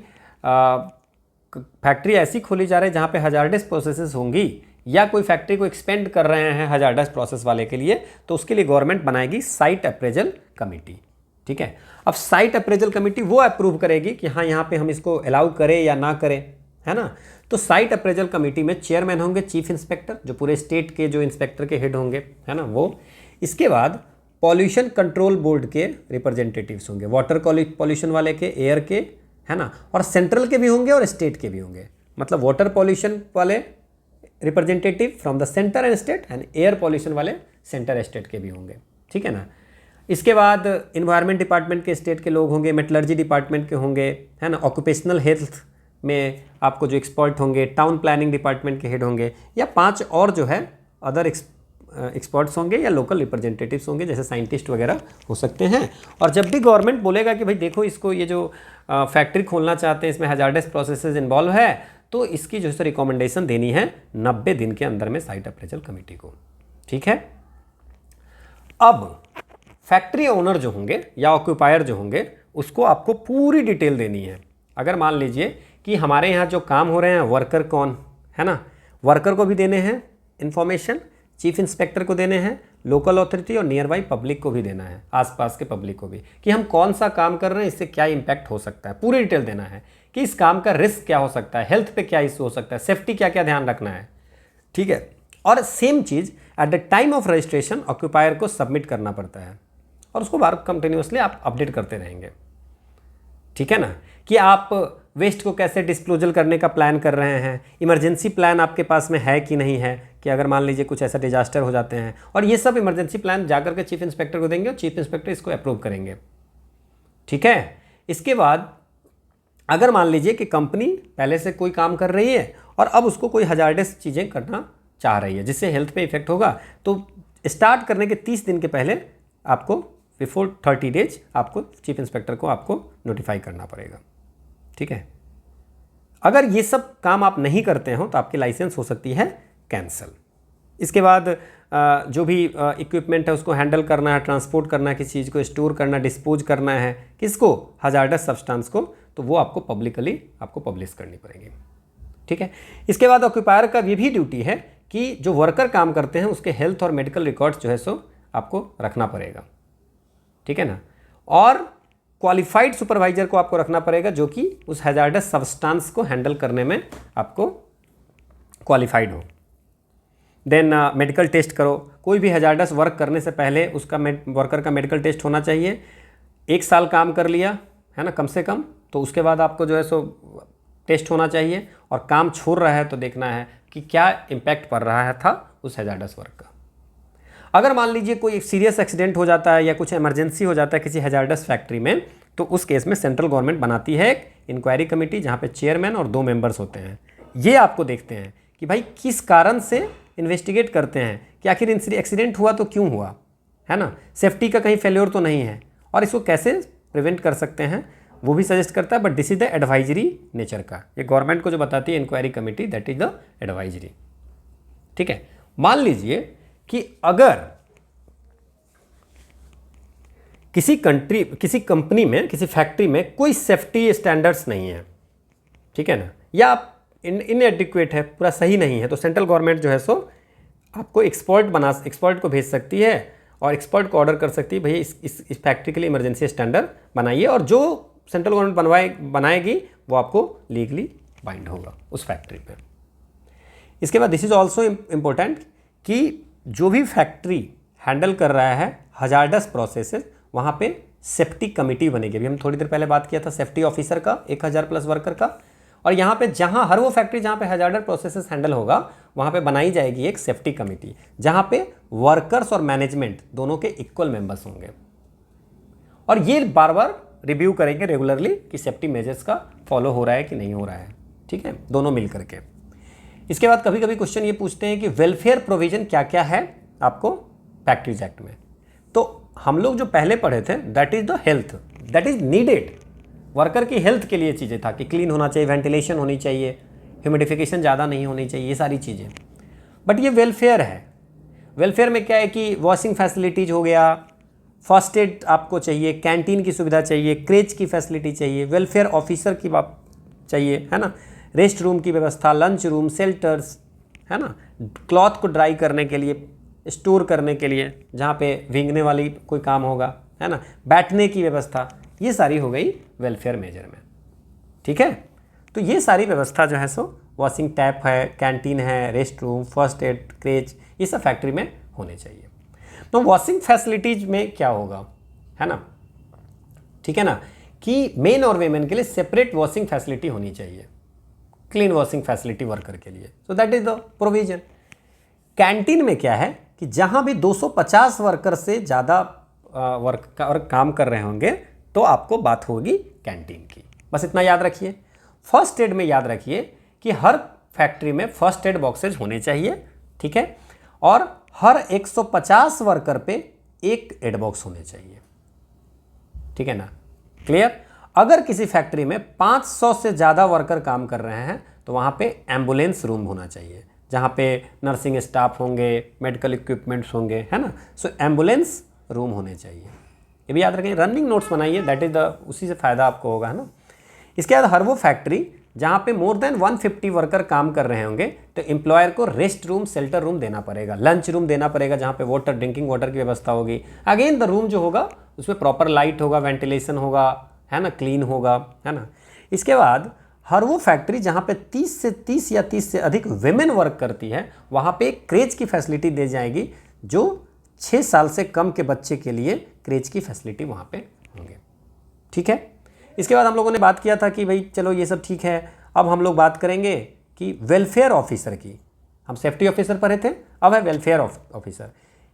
फैक्ट्री ऐसी खोली जा रही है जहाँ पे हजार्डस प्रोसेसेस होंगी या कोई फैक्ट्री को एक्सपेंड कर रहे हैं हजार्डस प्रोसेस वाले के लिए, तो उसके लिए गवर्नमेंट बनाएगी साइट अप्रेजल कमेटी। ठीक है, अब साइट अप्रेजल कमेटी वो अप्रूव करेगी कि हाँ यहाँ पे हम इसको अलाउ करें या ना करें, है ना। तो साइट अप्रेजल कमेटी में चेयरमैन होंगे चीफ इंस्पेक्टर, जो पूरे स्टेट के जो इंस्पेक्टर के हेड होंगे, है ना वो। इसके बाद पॉल्यूशन कंट्रोल बोर्ड के रिप्रेजेंटेटिव्स होंगे, वाटर पॉल्यूशन वाले के, एयर के, है ना, और सेंट्रल के भी होंगे और स्टेट के भी होंगे। मतलब वाटर पॉल्यूशन वाले representative from the centre and state, and air pollution वाले सेंटर स्टेट के भी होंगे। ठीक है ना। इसके बाद इन्वायरमेंट डिपार्टमेंट के स्टेट के लोग होंगे, मेटलर्जी डिपार्टमेंट के होंगे, है ना, ऑक्यूपेशनल हेल्थ में आपको जो एक्सपर्ट होंगे, टाउन प्लानिंग डिपार्टमेंट के हेड होंगे, या 5 और जो है अदर एक्सपर्ट्स होंगे या लोकल रिप्रेजेंटेटिव्स होंगे, जैसे साइंटिस्ट वगैरह हो सकते हैं। और जब भी गवर्नमेंट बोलेगा कि भाई देखो इसको, ये जो फैक्ट्री खोलना चाहते हैं इसमें हजार्डस प्रोसेसेस इन्वॉल्व है, तो इसकी जो है रिकमेंडेशन देनी है 90 दिन के अंदर में साइट अप्रेजल कमेटी को। ठीक है, अब फैक्ट्री ओनर जो होंगे या ऑक्यूपायर जो होंगे उसको आपको पूरी डिटेल देनी है। अगर मान लीजिए कि हमारे यहाँ जो काम हो रहे हैं वर्कर कौन है ना, वर्कर को भी देने हैं इन्फॉर्मेशन, चीफ इंस्पेक्टर को देने हैं, लोकल अथॉरिटी और नियर बाई पब्लिक को भी देना है, आसपास के पब्लिक को भी, कि हम कौन सा काम कर रहे हैं, इससे क्या इम्पैक्ट हो सकता है, पूरी डिटेल देना है कि इस काम का रिस्क क्या हो सकता है, हेल्थ पे क्या इशू हो सकता है, सेफ्टी क्या क्या ध्यान रखना है। ठीक है, और same cheese at the time of registration occupier को सबमिट करना पड़ता है और उसको बार कंटिन्यूसली आप अपडेट करते रहेंगे। ठीक है ना, कि आप वेस्ट को कैसे डिस्पोजल करने का प्लान कर रहे हैं, इमरजेंसी प्लान आपके पास में है कि नहीं है, कि अगर मान लीजिए कुछ ऐसा डिजास्टर हो जाते हैं, और ये सब इमरजेंसी प्लान जाकर के चीफ इंस्पेक्टर को देंगे और चीफ इंस्पेक्टर इसको अप्रूव करेंगे। ठीक है, इसके बाद अगर मान लीजिए कि कंपनी पहले से कोई काम कर रही है और अब उसको कोई हजार्डस चीज़ें करना चाह रही है जिससे हेल्थ पे इफेक्ट होगा, तो स्टार्ट करने के 30 दिन के पहले आपको बिफोर 30 डेज आपको चीफ इंस्पेक्टर को आपको नोटिफाई करना पड़ेगा। ठीक है, अगर ये सब काम आप नहीं करते हो तो आपकी लाइसेंस हो सकती है कैंसिल। इसके बाद जो भी इक्विपमेंट है उसको हैंडल करना है, ट्रांसपोर्ट करना है, किसी चीज़ को स्टोर करना, डिस्पोज करना है, किसको, हजार्डस सब्सटेंस को, तो वो आपको पब्लिकली आपको पब्लिश करनी पड़ेगी। ठीक है, इसके बाद ऑक्यूपायर का ये भी ड्यूटी है कि जो वर्कर काम करते हैं उसके हेल्थ और मेडिकल रिकॉर्ड्स जो है सो आपको रखना पड़ेगा। ठीक है ना, और क्वालिफाइड सुपरवाइजर को आपको रखना पड़ेगा जो कि उस हैजार्डस सब्सटेंस को हैंडल करने में आपको क्वालिफाइड हो। देन मेडिकल टेस्ट करो, कोई भी हैजार्डस वर्क करने से पहले उसका वर्कर का मेडिकल टेस्ट होना चाहिए। 1 साल काम कर लिया है ना कम से कम, तो उसके बाद आपको जो है सो टेस्ट होना चाहिए, और काम छोड़ रहा है तो देखना है कि क्या इम्पैक्ट पड़ रहा है था उस हैजार्डस वर्क का। अगर मान लीजिए कोई सीरियस एक्सीडेंट हो जाता है या कुछ इमरजेंसी हो जाता है किसी हैजार्डस फैक्ट्री में, तो उस केस में सेंट्रल गवर्नमेंट बनाती है एक इंक्वायरी कमेटी जहाँ पे चेयरमैन और 2 मेंबर्स होते हैं। ये आपको देखते हैं कि भाई किस कारण से इन्वेस्टिगेट करते हैं कि आखिर एक्सीडेंट हुआ तो क्यों हुआ, है ना, सेफ्टी का कहीं फेल्योर तो नहीं है, और इसको कैसे प्रिवेंट कर सकते हैं वो भी सजेस्ट करता है। But this is the advisory nature का, ये गवर्नमेंट को जो बताती है inquiry committee, that is the advisory. ठीक है, मान लीजिए कि अगर किसी कंपनी में, किसी फैक्ट्री में कोई सेफ्टी स्टैंडर्ड्स नहीं है, ठीक है ना, या इनएडिक्वेट है, पूरा सही नहीं है, तो सेंट्रल गवर्नमेंट जो है सो आपको एक्सपर्ट को भेज सकती है और एक्सपर्ट को ऑर्डर कर सकती है भैया इस फैक्ट्री के लिए इमरजेंसी स्टैंडर्ड बनाइए, और जो सेंट्रल गवर्नमेंट बनाएगी वो आपको लीगली बाइंड होगा उस फैक्ट्री पे। इसके बाद दिस इज ऑल्सो इम्पोर्टेंट कि जो भी फैक्ट्री हैंडल कर रहा है हजार्डस प्रोसेसेस, वहाँ पे सेफ्टी कमेटी बनेगी। अभी हम थोड़ी देर पहले बात किया था सेफ्टी ऑफिसर का, 1000+ वर्कर का, और यहाँ पे जहाँ हर वो फैक्ट्री जहाँ पे हजार्डस प्रोसेसेस हैंडल होगा वहाँ पे बनाई जाएगी एक सेफ्टी कमेटी, जहाँ पे वर्कर्स और मैनेजमेंट दोनों के इक्वल मेंबर्स होंगे, और ये बार बार रिव्यू करेंगे रेगुलरली कि सेफ्टी मेजर्स का फॉलो हो रहा है कि नहीं हो रहा है। ठीक है, दोनों मिल करके। इसके बाद कभी कभी क्वेश्चन ये पूछते हैं कि वेलफेयर प्रोविजन क्या क्या है आपको फैक्ट्रीज एक्ट में। तो हम लोग जो पहले पढ़े थे that is the health, that is needed, worker की हेल्थ के लिए चीज़ें था कि क्लीन होना चाहिए, वेंटिलेशन होनी चाहिए, ह्यूमिडिफिकेशन ज़्यादा नहीं होनी चाहिए, ये सारी चीज़ें। बट ये वेलफेयर है। वेलफेयर में क्या है कि वॉशिंग फैसिलिटीज हो गया, फर्स्ट एड आपको चाहिए, कैंटीन की सुविधा चाहिए, क्रेच की फैसिलिटी चाहिए, वेलफेयर ऑफिसर की बात चाहिए, है ना, रेस्ट रूम की व्यवस्था, लंच रूम, शेल्टर्स, है ना, क्लॉथ को ड्राई करने के लिए, स्टोर करने के लिए जहाँ पे भीगने वाली कोई काम होगा, है ना, बैठने की व्यवस्था, ये सारी हो गई वेलफेयर मेजर में। ठीक है, तो ये सारी व्यवस्था जो है सो वॉशिंग टैप है, कैंटीन है, rest room, first aid, creche, ये सब फैक्ट्री में होने चाहिए। तो वॉशिंग फैसिलिटीज में क्या होगा, है ना, ठीक है ना, कि मेन और वेमेन के लिए सेपरेट वॉशिंग फैसिलिटी होनी चाहिए, क्लीन वॉशिंग फैसिलिटी वर्कर के लिए। सो that is the provision. Canteen में क्या है कि जहां भी 250 वर्कर से ज़्यादा वर्कर काम कर रहे होंगे तो आपको बात होगी कैंटीन की। बस इतना याद रखिए। फर्स्ट एड में याद रखिए कि हर फैक्ट्री में फर्स्ट एड बॉक्सेज होने चाहिए, ठीक है, और हर 150 वर्कर पे एक एड बॉक्स होने चाहिए, ठीक है ना, क्लियर। अगर किसी फैक्ट्री में 500 से ज़्यादा वर्कर काम कर रहे हैं तो वहाँ पे एम्बुलेंस रूम होना चाहिए, जहाँ पे नर्सिंग स्टाफ होंगे, मेडिकल इक्विपमेंट्स होंगे, है ना, सो एम्बुलेंस रूम होने चाहिए। ये भी याद रखें, रनिंग नोट्स बनाइए, दैट इज द, उसी से फ़ायदा आपको होगा, है ना। इसके बाद हर वो फैक्ट्री जहाँ पे मोर देन 150 वर्कर काम कर रहे होंगे तो एम्प्लॉयर को रेस्ट रूम, शेल्टर रूम देना पड़ेगा, लंच रूम देना पड़ेगा, जहाँ पे वाटर, ड्रिंकिंग वाटर की व्यवस्था होगी। अगेन द रूम जो होगा उसमें प्रॉपर लाइट होगा, वेंटिलेशन होगा, है ना, क्लीन होगा, है ना। इसके बाद हर वो फैक्ट्री जहाँ पे 30 या 30 से अधिक विमेन वर्क करती है वहाँ पे क्रेच की फैसिलिटी दी जाएगी, जो 6 साल से कम के बच्चे के लिए क्रेच की फैसिलिटी वहाँ पे होंगे, ठीक है। इसके बाद हम लोगों ने बात किया था कि भाई चलो ये सब ठीक है, अब हम लोग बात करेंगे कि वेलफेयर ऑफिसर की। हम सेफ्टी ऑफिसर पढ़े थे, अब है वेलफेयर ऑफिसर,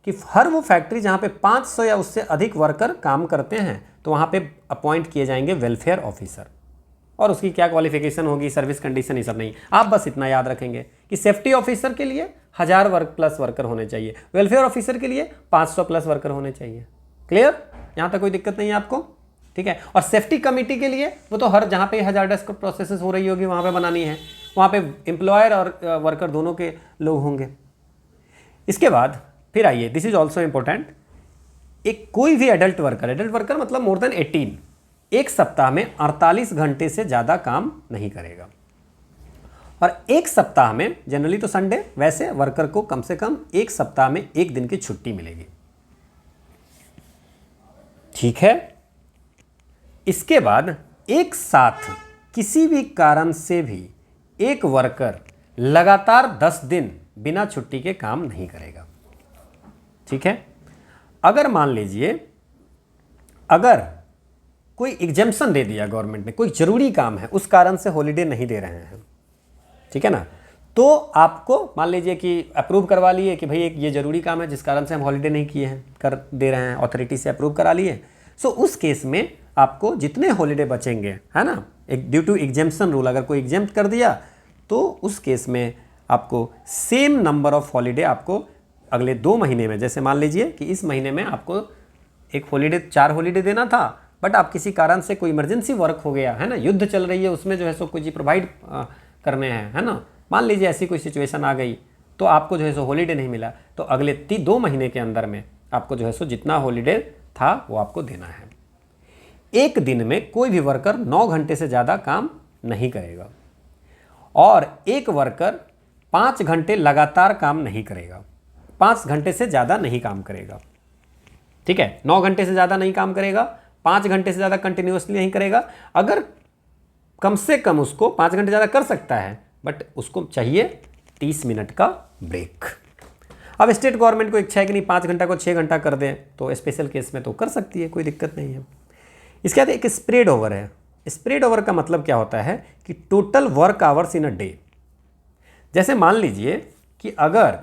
कि हर वो फैक्ट्री जहाँ पे 500 या उससे अधिक वर्कर काम करते हैं तो वहाँ पे अपॉइंट किए जाएंगे वेलफेयर ऑफिसर, और उसकी क्या क्वालिफिकेशन होगी, सर्विस कंडीशन, ये सब नहीं। आप बस इतना याद रखेंगे कि सेफ्टी ऑफिसर के लिए 1000 प्लस वर्कर होने चाहिए, वेलफेयर ऑफिसर के लिए 500 प्लस वर्कर होने चाहिए। क्लियर, यहाँ तक कोई दिक्कत नहीं है आपको, ठीक है। और सेफ्टी कमेटी के लिए वो तो हर जहाँ पे हजार्डस प्रोसेसेस हो रही होगी वहाँ पे बनानी है, वहाँ पे एम्प्लॉयर और वर्कर दोनों के लोग होंगे। इसके बाद फिर आइए, दिस इज ऑल्सो इंपॉर्टेंट, एक कोई भी एडल्ट वर्कर मतलब मोर देन 18, एक सप्ताह में 48 घंटे से ज़्यादा काम नहीं करेगा, और एक सप्ताह में, जनरली तो संडे, वैसे वर्कर को कम से कम एक सप्ताह में एक दिन की छुट्टी मिलेगी, ठीक है। इसके बाद एक साथ किसी भी कारण से भी एक वर्कर लगातार 10 दिन बिना छुट्टी के काम नहीं करेगा, ठीक है। अगर मान लीजिए अगर कोई एग्जेम्पशन दे दिया गवर्नमेंट ने, कोई जरूरी काम है उस कारण से हॉलीडे नहीं दे रहे हैं, ठीक है ना, तो आपको मान लीजिए कि अप्रूव करवा लिए कि भाई एक ये जरूरी काम है जिस कारण से हम हॉलीडे नहीं किए हैं, कर दे रहे हैं, अथॉरिटी से अप्रूव करा लिए। सो उस केस में आपको जितने हॉलीडे बचेंगे, है ना, एक ड्यू टू एग्जेम्पशन रूल, अगर कोई एग्जेम्प्ट कर दिया तो उस केस में आपको सेम नंबर ऑफ हॉलीडे आपको अगले 2 महीने में, जैसे मान लीजिए कि इस महीने में आपको एक हॉलीडे, 4 हॉलीडे देना था, बट आप किसी कारण से कोई इमरजेंसी वर्क हो गया, है ना, युद्ध चल रही है, उसमें जो है सो कोई चीज़ प्रोवाइड करने हैं, है ना, मान लीजिए ऐसी कोई सिचुएशन आ गई तो आपको जो है सो हॉलीडे नहीं मिला, तो अगले 2 महीने के अंदर में आपको जो है सो जितना हॉलीडे था वो आपको देना है। एक दिन में कोई भी वर्कर 9 घंटे से ज़्यादा काम नहीं करेगा, और एक वर्कर 5 घंटे लगातार काम नहीं करेगा, 5 घंटे से ज़्यादा नहीं काम करेगा, ठीक है। 9 घंटे से ज़्यादा नहीं काम करेगा, 5 घंटे से ज़्यादा कंटिन्यूसली नहीं करेगा। अगर कम से कम उसको 5 घंटे ज़्यादा कर सकता है, बट उसको चाहिए 30 मिनट का ब्रेक। अब स्टेट गवर्नमेंट को इच्छा है कि नहीं 5 घंटा को 6 घंटा कर दें, तो स्पेशल केस में तो कर सकती है, कोई दिक्कत नहीं है। इसके बाद एक स्प्रेड ओवर है। स्प्रेड ओवर का मतलब क्या होता है कि total work hours in a day. जैसे मान लीजिए कि अगर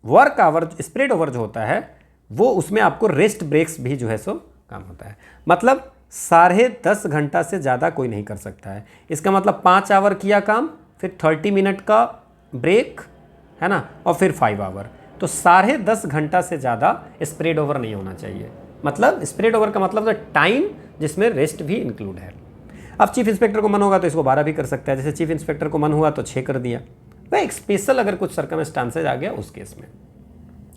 वर्क आवर, स्प्रेड ओवर जो होता है वो, उसमें आपको रेस्ट ब्रेक्स भी जो है सो काम होता है, मतलब 10.5 घंटा से ज़्यादा कोई नहीं कर सकता है। इसका मतलब 5 आवर किया काम, फिर 30 मिनट का ब्रेक, है ना, और फिर 5 आवर, तो 10.5 घंटा से ज़्यादा स्प्रेड ओवर नहीं होना चाहिए। मतलब स्प्रेड ओवर का मतलब टाइम जिसमें रेस्ट भी इंक्लूड है। अब चीफ इंस्पेक्टर को मन होगा तो इसको 12 भी कर सकता है, जैसे चीफ इंस्पेक्टर को मन हुआ तो 6 कर दिया। वह एक स्पेशल अगर कुछ सर्कमस्टांसेज आ गया उस केस में,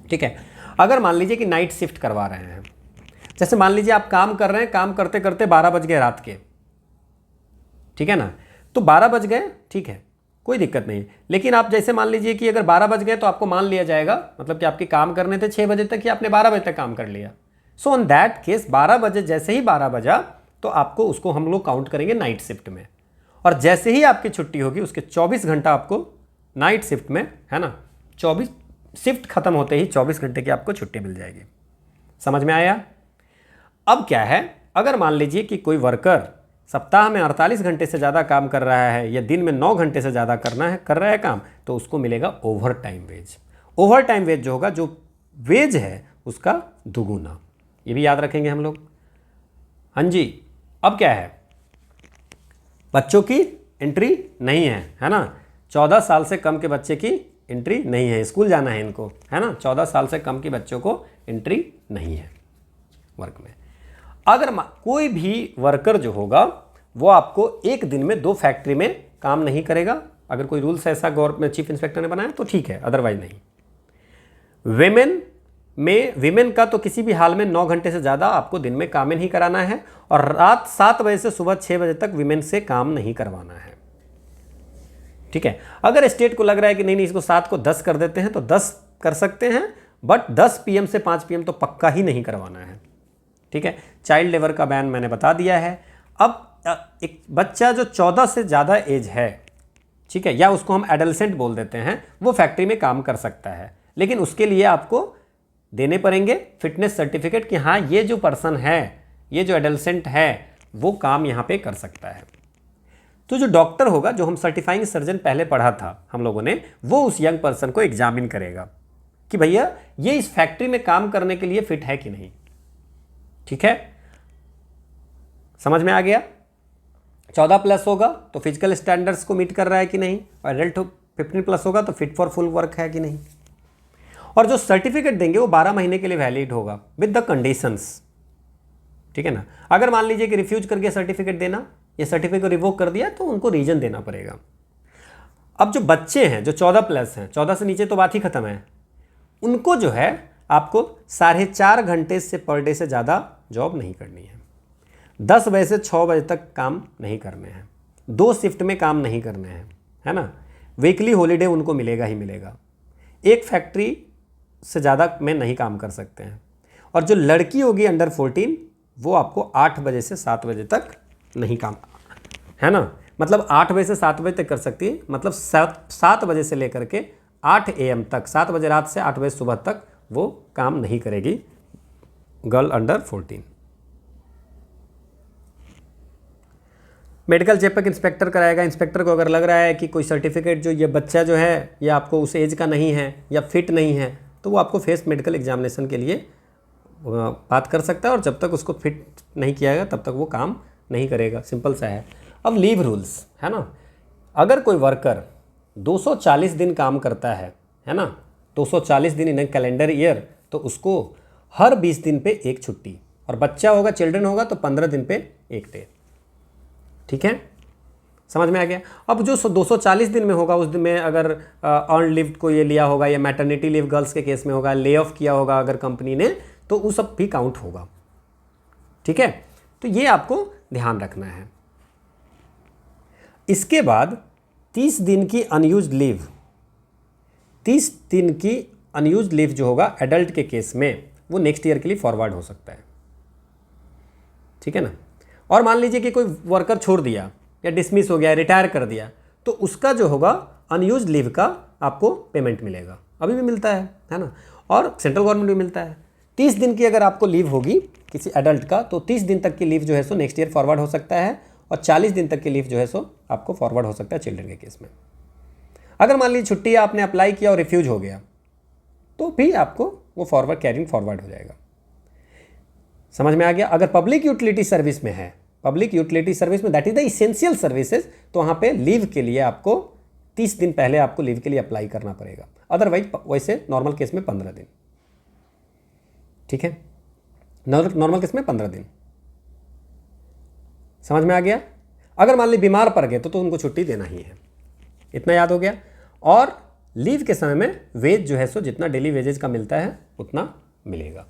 ठीक है। अगर मान लीजिए कि नाइट शिफ्ट करवा रहे हैं, जैसे मान लीजिए आप काम कर रहे हैं, काम करते करते 12 बज गए रात के, ठीक है ना, तो 12 बज गए, ठीक है, कोई दिक्कत नहीं। लेकिन आप जैसे मान लीजिए कि अगर 12 बज गए तो आपको मान लिया जाएगा, मतलब कि आपके काम करने थे 6 बजे तक कि आपने 12 बजे तक काम कर लिया। सो ऑन दैट केस 12 बजे, जैसे ही 12 बजा तो आपको उसको हम लोग काउंट करेंगे नाइट शिफ्ट में, और जैसे ही आपकी छुट्टी होगी उसके 24 घंटा आपको नाइट शिफ्ट में, है ना, 24 शिफ्ट खत्म होते ही 24 घंटे की आपको छुट्टी मिल जाएगी। समझ में आया? अब क्या है, अगर मान लीजिए कि कोई वर्कर सप्ताह में 48 घंटे से ज़्यादा काम कर रहा है या दिन में 9 घंटे से ज़्यादा कर रहा है काम, तो उसको मिलेगा overtime wage. Overtime wage जो होगा, जो वेज है उसका दुगुना, ये भी याद रखेंगे हम लोग। हाँ जी, अब क्या है, बच्चों की एंट्री नहीं है ना, 14 साल से कम के बच्चे की एंट्री नहीं है, स्कूल जाना है इनको, है ना, 14 साल से कम के बच्चों को एंट्री नहीं है वर्क में। अगर कोई भी वर्कर जो होगा वो आपको एक दिन में 2 फैक्ट्री में काम नहीं करेगा, अगर कोई रूल्स ऐसा गवर्नमेंट चीफ इंस्पेक्टर ने बनाया तो ठीक है, अदरवाइज नहीं। विमेन का तो किसी भी हाल में 9 घंटे से ज़्यादा आपको दिन में काम नहीं कराना है, और रात 7 बजे से सुबह 6 बजे तक विमेन से काम नहीं करवाना है, ठीक है। अगर स्टेट को लग रहा है कि नहीं इसको 7 को 10 कर देते हैं तो 10 कर सकते हैं, बट 10 PM से 5 PM तो पक्का ही नहीं करवाना है, ठीक है। चाइल्ड लेबर का बैन मैंने बता दिया है। अब एक बच्चा जो 14 से ज़्यादा एज है, ठीक है, या उसको हम एडल्सेंट बोल देते हैं, वो फैक्ट्री में काम कर सकता है, लेकिन उसके लिए आपको देने पड़ेंगे फिटनेस सर्टिफिकेट कि हाँ ये जो पर्सन है, ये जो एडल्सेंट है वो काम यहाँ पे कर सकता है। तो जो डॉक्टर होगा, जो हम सर्टिफाइंग सर्जन पहले पढ़ा था हम लोगों ने, वो उस यंग पर्सन को एग्जामिन करेगा कि भैया ये इस फैक्ट्री में काम करने के लिए फिट है कि नहीं, ठीक है। समझ में आ गया? 14 प्लस होगा तो फिजिकल स्टैंडर्ड्स को मीट कर रहा है कि नहीं, और एडल्ट 15 प्लस होगा तो फिट फॉर फुल वर्क है कि नहीं। और जो सर्टिफिकेट देंगे वो 12 महीने के लिए वैलिड होगा विद द कंडीशंस, ठीक है ना। अगर मान लीजिए कि रिफ्यूज करके सर्टिफिकेट देना या सर्टिफिकेट रिवोक कर दिया तो उनको रीजन देना पड़ेगा। अब जो बच्चे हैं जो 14 प्लस हैं, 14 से नीचे तो बात ही खत्म है, उनको जो है आपको 4.5 घंटे से पर डे से ज़्यादा जॉब नहीं करनी है, 10 बजे से 6 बजे तक काम नहीं करने हैं, 2 शिफ्ट में काम नहीं करने हैं, है ना। वीकली हॉलीडे उनको मिलेगा ही मिलेगा, एक फैक्ट्री से ज़्यादा में नहीं काम कर सकते हैं। और जो लड़की होगी अंडर 14 वो आपको 8 बजे से 7 बजे तक नहीं काम, है ना, मतलब 8 बजे से 7 बजे तक कर सकती है, मतलब 7 बजे से लेकर के 8 AM तक, 7 बजे रात से 8 बजे सुबह तक वो काम नहीं करेगी girl under 14। Medical checkup inspector कराएगा। इंस्पेक्टर को अगर लग रहा है कि कोई सर्टिफिकेट जो ये बच्चा जो है ये आपको उस एज का नहीं है या फिट नहीं है, तो वो आपको फेस मेडिकल एग्जामिनेशन के लिए बात कर सकता है, और जब तक उसको फिट नहीं किया जाएगा तब तक वो काम नहीं करेगा, सिंपल सा है। अब लीव रूल्स, है ना, अगर कोई वर्कर 240 दिन काम करता है ना, 240 दिन इन कैलेंडर ईयर, तो उसको हर 20 दिन पे एक छुट्टी, और बच्चा होगा, चिल्ड्रन होगा तो 15 दिन पे एक डे, ठीक है। समझ में आ गया? अब जो 240 दिन में होगा उस दिन में अगर अर्न लीव को ये लिया होगा, या मैटरनिटी लीव गर्ल्स के केस में होगा, ले ऑफ किया होगा अगर कंपनी ने, तो वो सब भी काउंट होगा, ठीक है। तो ये आपको ध्यान रखना है। इसके बाद 30 दिन की अनयूज्ड लीव, 30 दिन की अनयूज्ड लीव जो होगा एडल्ट के केस में, वो नेक्स्ट ईयर के लिए फॉरवर्ड हो सकता है, ठीक है ना। और मान लीजिए कि कोई वर्कर छोड़ दिया या डिसमिस हो गया, रिटायर कर दिया, तो उसका जो होगा अनयूज्ड लीव का आपको पेमेंट मिलेगा, अभी भी मिलता है ना, और सेंट्रल गवर्नमेंट भी मिलता है। 30 दिन की अगर आपको लीव होगी किसी एडल्ट का, तो 30 दिन तक की लीव जो है सो नेक्स्ट ईयर फॉरवर्ड हो सकता है, और 40 दिन तक की लीव जो है सो आपको फॉरवर्ड हो सकता है चिल्ड्रन के केस में। अगर मान लीजिए छुट्टी आपने अप्लाई किया और रिफ्यूज हो गया, तो भी आपको वो फॉरवर्ड कैरिंग फॉरवर्ड हो जाएगा। समझ में आ गया? अगर पब्लिक यूटिलिटी सर्विस में है, पब्लिक यूटिलिटी सर्विस में, that is the essential services, तो वहाँ पे लीव के लिए आपको 30 दिन पहले आपको लीव के लिए अप्लाई करना पड़ेगा, अदरवाइज वैसे नॉर्मल केस में 15 दिन, ठीक है, नॉर्मल केस में 15 दिन। समझ में आ गया? अगर मान ली बीमार पड़ गए तो उनको छुट्टी देना ही है। इतना याद हो गया। और लीव के समय में वेज जो है सो जितना डेली वेजेज का मिलता है उतना मिलेगा।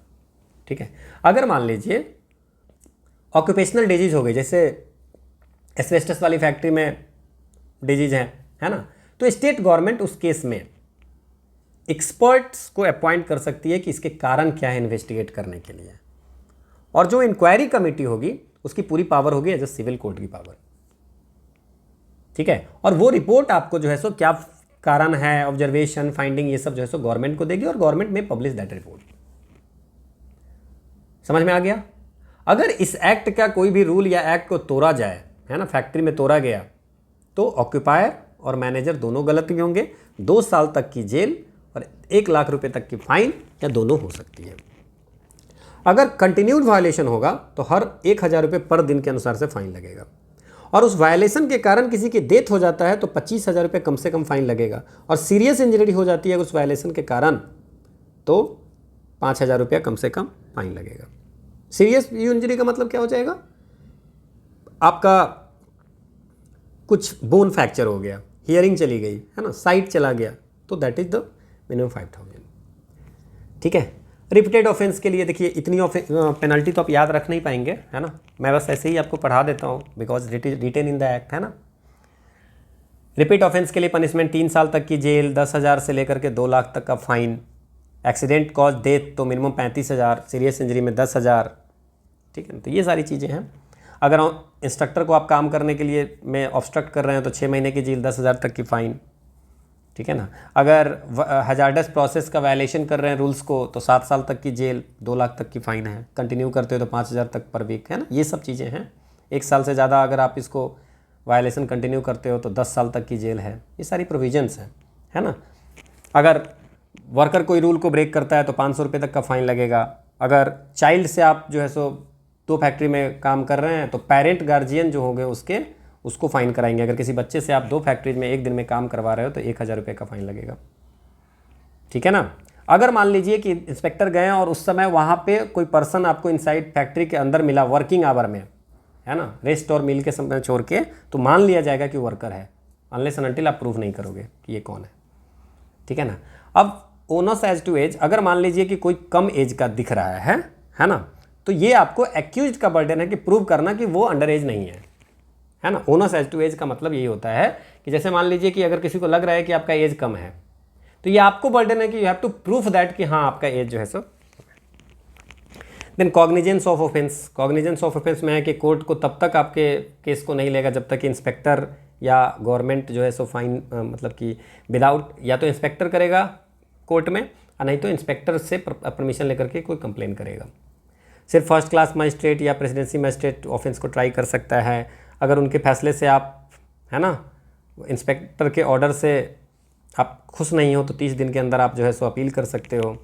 ठीक है। अगर मान लीजिए ऑक्यूपेशनल डिजीज हो गई, जैसे एस्बेस्टस वाली फैक्ट्री में डिजीज है ना, तो स्टेट गवर्नमेंट उस केस में एक्सपर्ट्स को अपॉइंट कर सकती है कि इसके कारण क्या है इन्वेस्टिगेट करने के लिए। और जो इंक्वायरी कमेटी होगी उसकी पूरी पावर होगी एज अ सिविल कोर्ट की पावर। ठीक है। और वो रिपोर्ट आपको जो है सो क्या कारण है, ऑब्जर्वेशन, फाइंडिंग, ये सब जो है सो गवर्नमेंट को देगी और गवर्नमेंट में पब्लिश दैट रिपोर्ट। समझ में आ गया। अगर इस एक्ट का कोई भी रूल या एक्ट को तोड़ा जाए, है ना, फैक्ट्री में तोड़ा गया, तो ऑक्यूपायर और मैनेजर दोनों गलत भी होंगे, 2 साल तक की जेल और 1 लाख रुपए तक की फाइन या दोनों हो सकती है। अगर कंटिन्यूड वायलेशन होगा तो हर 1000 रुपये पर दिन के अनुसार से फाइन लगेगा। और उस वायलेशन के कारण किसी की डेथ हो जाता है तो 25,000 रुपये कम से कम फाइन लगेगा। और सीरियस इंजरी हो जाती है उस वायलेशन के कारण तो 5,000 रुपया कम से कम फाइन लगेगा। सीरियस इंजरी का मतलब क्या हो जाएगा, आपका कुछ बोन फ्रैक्चर हो गया, हियरिंग चली गई, है ना, साइट चला गया, तो दैट इज द मिनिमम 5,000। ठीक है। रिपीटेड ऑफेंस के लिए देखिए इतनी पेनल्टी तो आप याद रख नहीं पाएंगे, है ना, मैं बस ऐसे ही आपको पढ़ा देता हूँ because it is written in the act, है ना। रिपीट ऑफेंस के लिए पनिशमेंट 3 साल तक की जेल, 10,000 से लेकर के 2 लाख तक का फाइन, एक्सीडेंट कॉज डेथ तो मिनिमम 35,000, सीरियस इंजरी में 10,000। ठीक है। तो ये सारी चीज़ें हैं। अगर इंस्ट्रक्टर को आप काम करने के लिए में ऑब्स्ट्रक्ट कर रहे हैं तो 6 महीने की जेल, 10,000 तक की फ़ाइन। ठीक है ना। अगर हजार्डस प्रोसेस का वायलेशन कर रहे हैं रूल्स को तो 7 साल तक की जेल, 2 लाख तक की फ़ाइन है। कंटिन्यू करते हो तो 5,000 तक पर वीक, है ना। ये सब चीज़ें हैं। 1 साल से ज़्यादा अगर आप इसको वायलेशन कंटिन्यू करते हो तो 10 साल तक की जेल है। ये सारी प्रोविजंस हैं, है ना। अगर वर्कर कोई रूल को ब्रेक करता है तो 500 रुपये तक का फ़ाइन लगेगा। अगर चाइल्ड से आप जो है सो 2 फैक्ट्री में काम कर रहे हैं तो पेरेंट गार्जियन जो होंगे उसको फ़ाइन कराएंगे। अगर किसी बच्चे से आप 2 फैक्ट्रीज में 1 दिन में काम करवा रहे हो तो 1,000 रुपये का फ़ाइन लगेगा। ठीक है ना। अगर मान लीजिए कि इंस्पेक्टर गए और उस समय वहाँ पे कोई पर्सन आपको इनसाइड फैक्ट्री के अंदर मिला वर्किंग आवर में, है ना, रेस्ट और मील के समय छोड़ के, तो मान लिया जाएगा कि वर्कर है अनलेस एंड अनटिल आप प्रूव नहीं करोगे कि ये कौन है। ठीक है ना। अब ओनर्स एज टू एज, अगर मान लीजिए कि कोई कम एज का दिख रहा है ना, तो ये आपको एक्यूज्ड का बर्डन है कि प्रूव करना कि वो अंडर एज नहीं है ना। ओनर्स एज टू एज का मतलब यही होता है कि जैसे मान लीजिए कि अगर किसी को लग रहा है कि आपका एज कम है तो ये आपको बर्डन है कि you have to proof that कि हाँ आपका एज जो है सो। Then cognizance of offence. Cognizance of offence में है कि कोर्ट को तब तक आपके केस को नहीं लेगा जब तक कि इंस्पेक्टर या गवर्नमेंट जो है सो फाइन मतलब कि विदाउट, या तो इंस्पेक्टर करेगा कोर्ट में और नहीं तो इंस्पेक्टर से परमिशन लेकर के कोई कंप्लेन करेगा। सिर्फ फर्स्ट क्लास मजिस्ट्रेट या प्रेसिडेंसी मजिस्ट्रेट ऑफेंस को ट्राई कर सकता है। अगर उनके फैसले से आप, है ना, इंस्पेक्टर के ऑर्डर से आप खुश नहीं हो तो 30 दिन के अंदर आप जो है सो अपील कर सकते हो।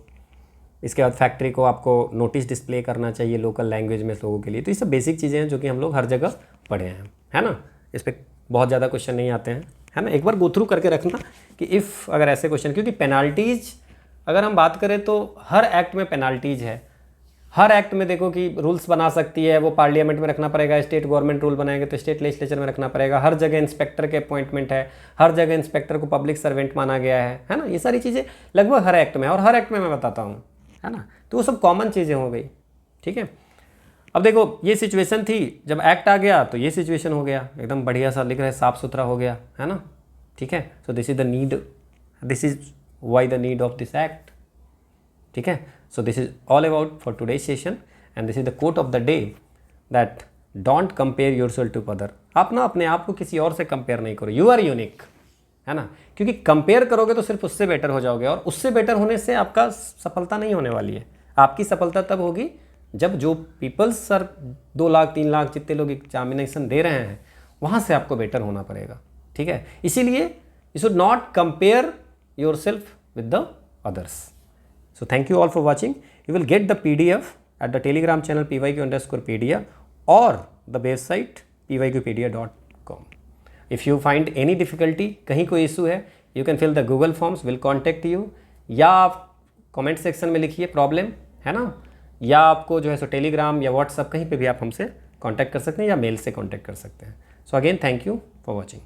इसके बाद फैक्ट्री को आपको नोटिस डिस्प्ले करना चाहिए लोकल लैंग्वेज में लोगों के लिए। तो ये सब बेसिक चीज़ें हैं जो कि हम लोग हर जगह पढ़े हैं, है ना। इस पर बहुत ज़्यादा क्वेश्चन नहीं आते हैं, है ना। एक बार गो थ्रू करके रखना कि इफ़ अगर ऐसे क्वेश्चन, क्योंकि पेनाल्टीज़ अगर हम बात करें तो हर एक्ट में पेनाल्टीज़ है। हर एक्ट में देखो कि रूल्स बना सकती है, वो पार्लियामेंट में रखना पड़ेगा, स्टेट गवर्नमेंट रूल बनाएंगे तो स्टेट लेजिस्लेचर में रखना पड़ेगा। हर जगह इंस्पेक्टर के अपॉइंटमेंट है, हर जगह इंस्पेक्टर को पब्लिक सर्वेंट माना गया है ना। ये सारी चीज़ें लगभग हर एक्ट में, और हर एक्ट में मैं बताता हूँ, है ना। तो वो सब कॉमन चीज़ें हो गई। ठीक है। अब देखो ये सिचुएशन थी, जब एक्ट आ गया तो ये सिचुएशन हो गया, एकदम बढ़िया सा लिख रहे, साफ सुथरा हो गया, है ना। ठीक है। So this is the need, this is why the need of this act. ठीक है। So this is all about for today session and this is the quote of the day that don't compare yourself to other. आप ना अपने आप को किसी और से कंपेयर नहीं करो, यू आर यूनिक, है ना। क्योंकि कंपेयर करोगे तो सिर्फ उससे बेटर हो जाओगे, और उससे बेटर होने से आपका सफलता नहीं होने वाली है। आपकी सफलता तब होगी जब जो पीपल्स सर 2 लाख 3 लाख जितने लोग एग्जामिनेशन दे रहे हैं वहाँ से आपको बेटर होना पड़ेगा। ठीक है। इसीलिए you should not compare your self with the others. So thank you all for watching. You will get the PDF at the Telegram channel pyq_pedia or the website pyqpedia.com. If you find any difficulty, कहीं कोई issue है, you can fill the Google forms, will contact you, या आप comment section में लिखिए problem, है ना, या आपको जो है सो टेलीग्राम या व्हाट्सअप कहीं पे भी आप हमसे कांटेक्ट कर सकते हैं या मेल से कांटेक्ट कर सकते हैं। So again thank you for watching.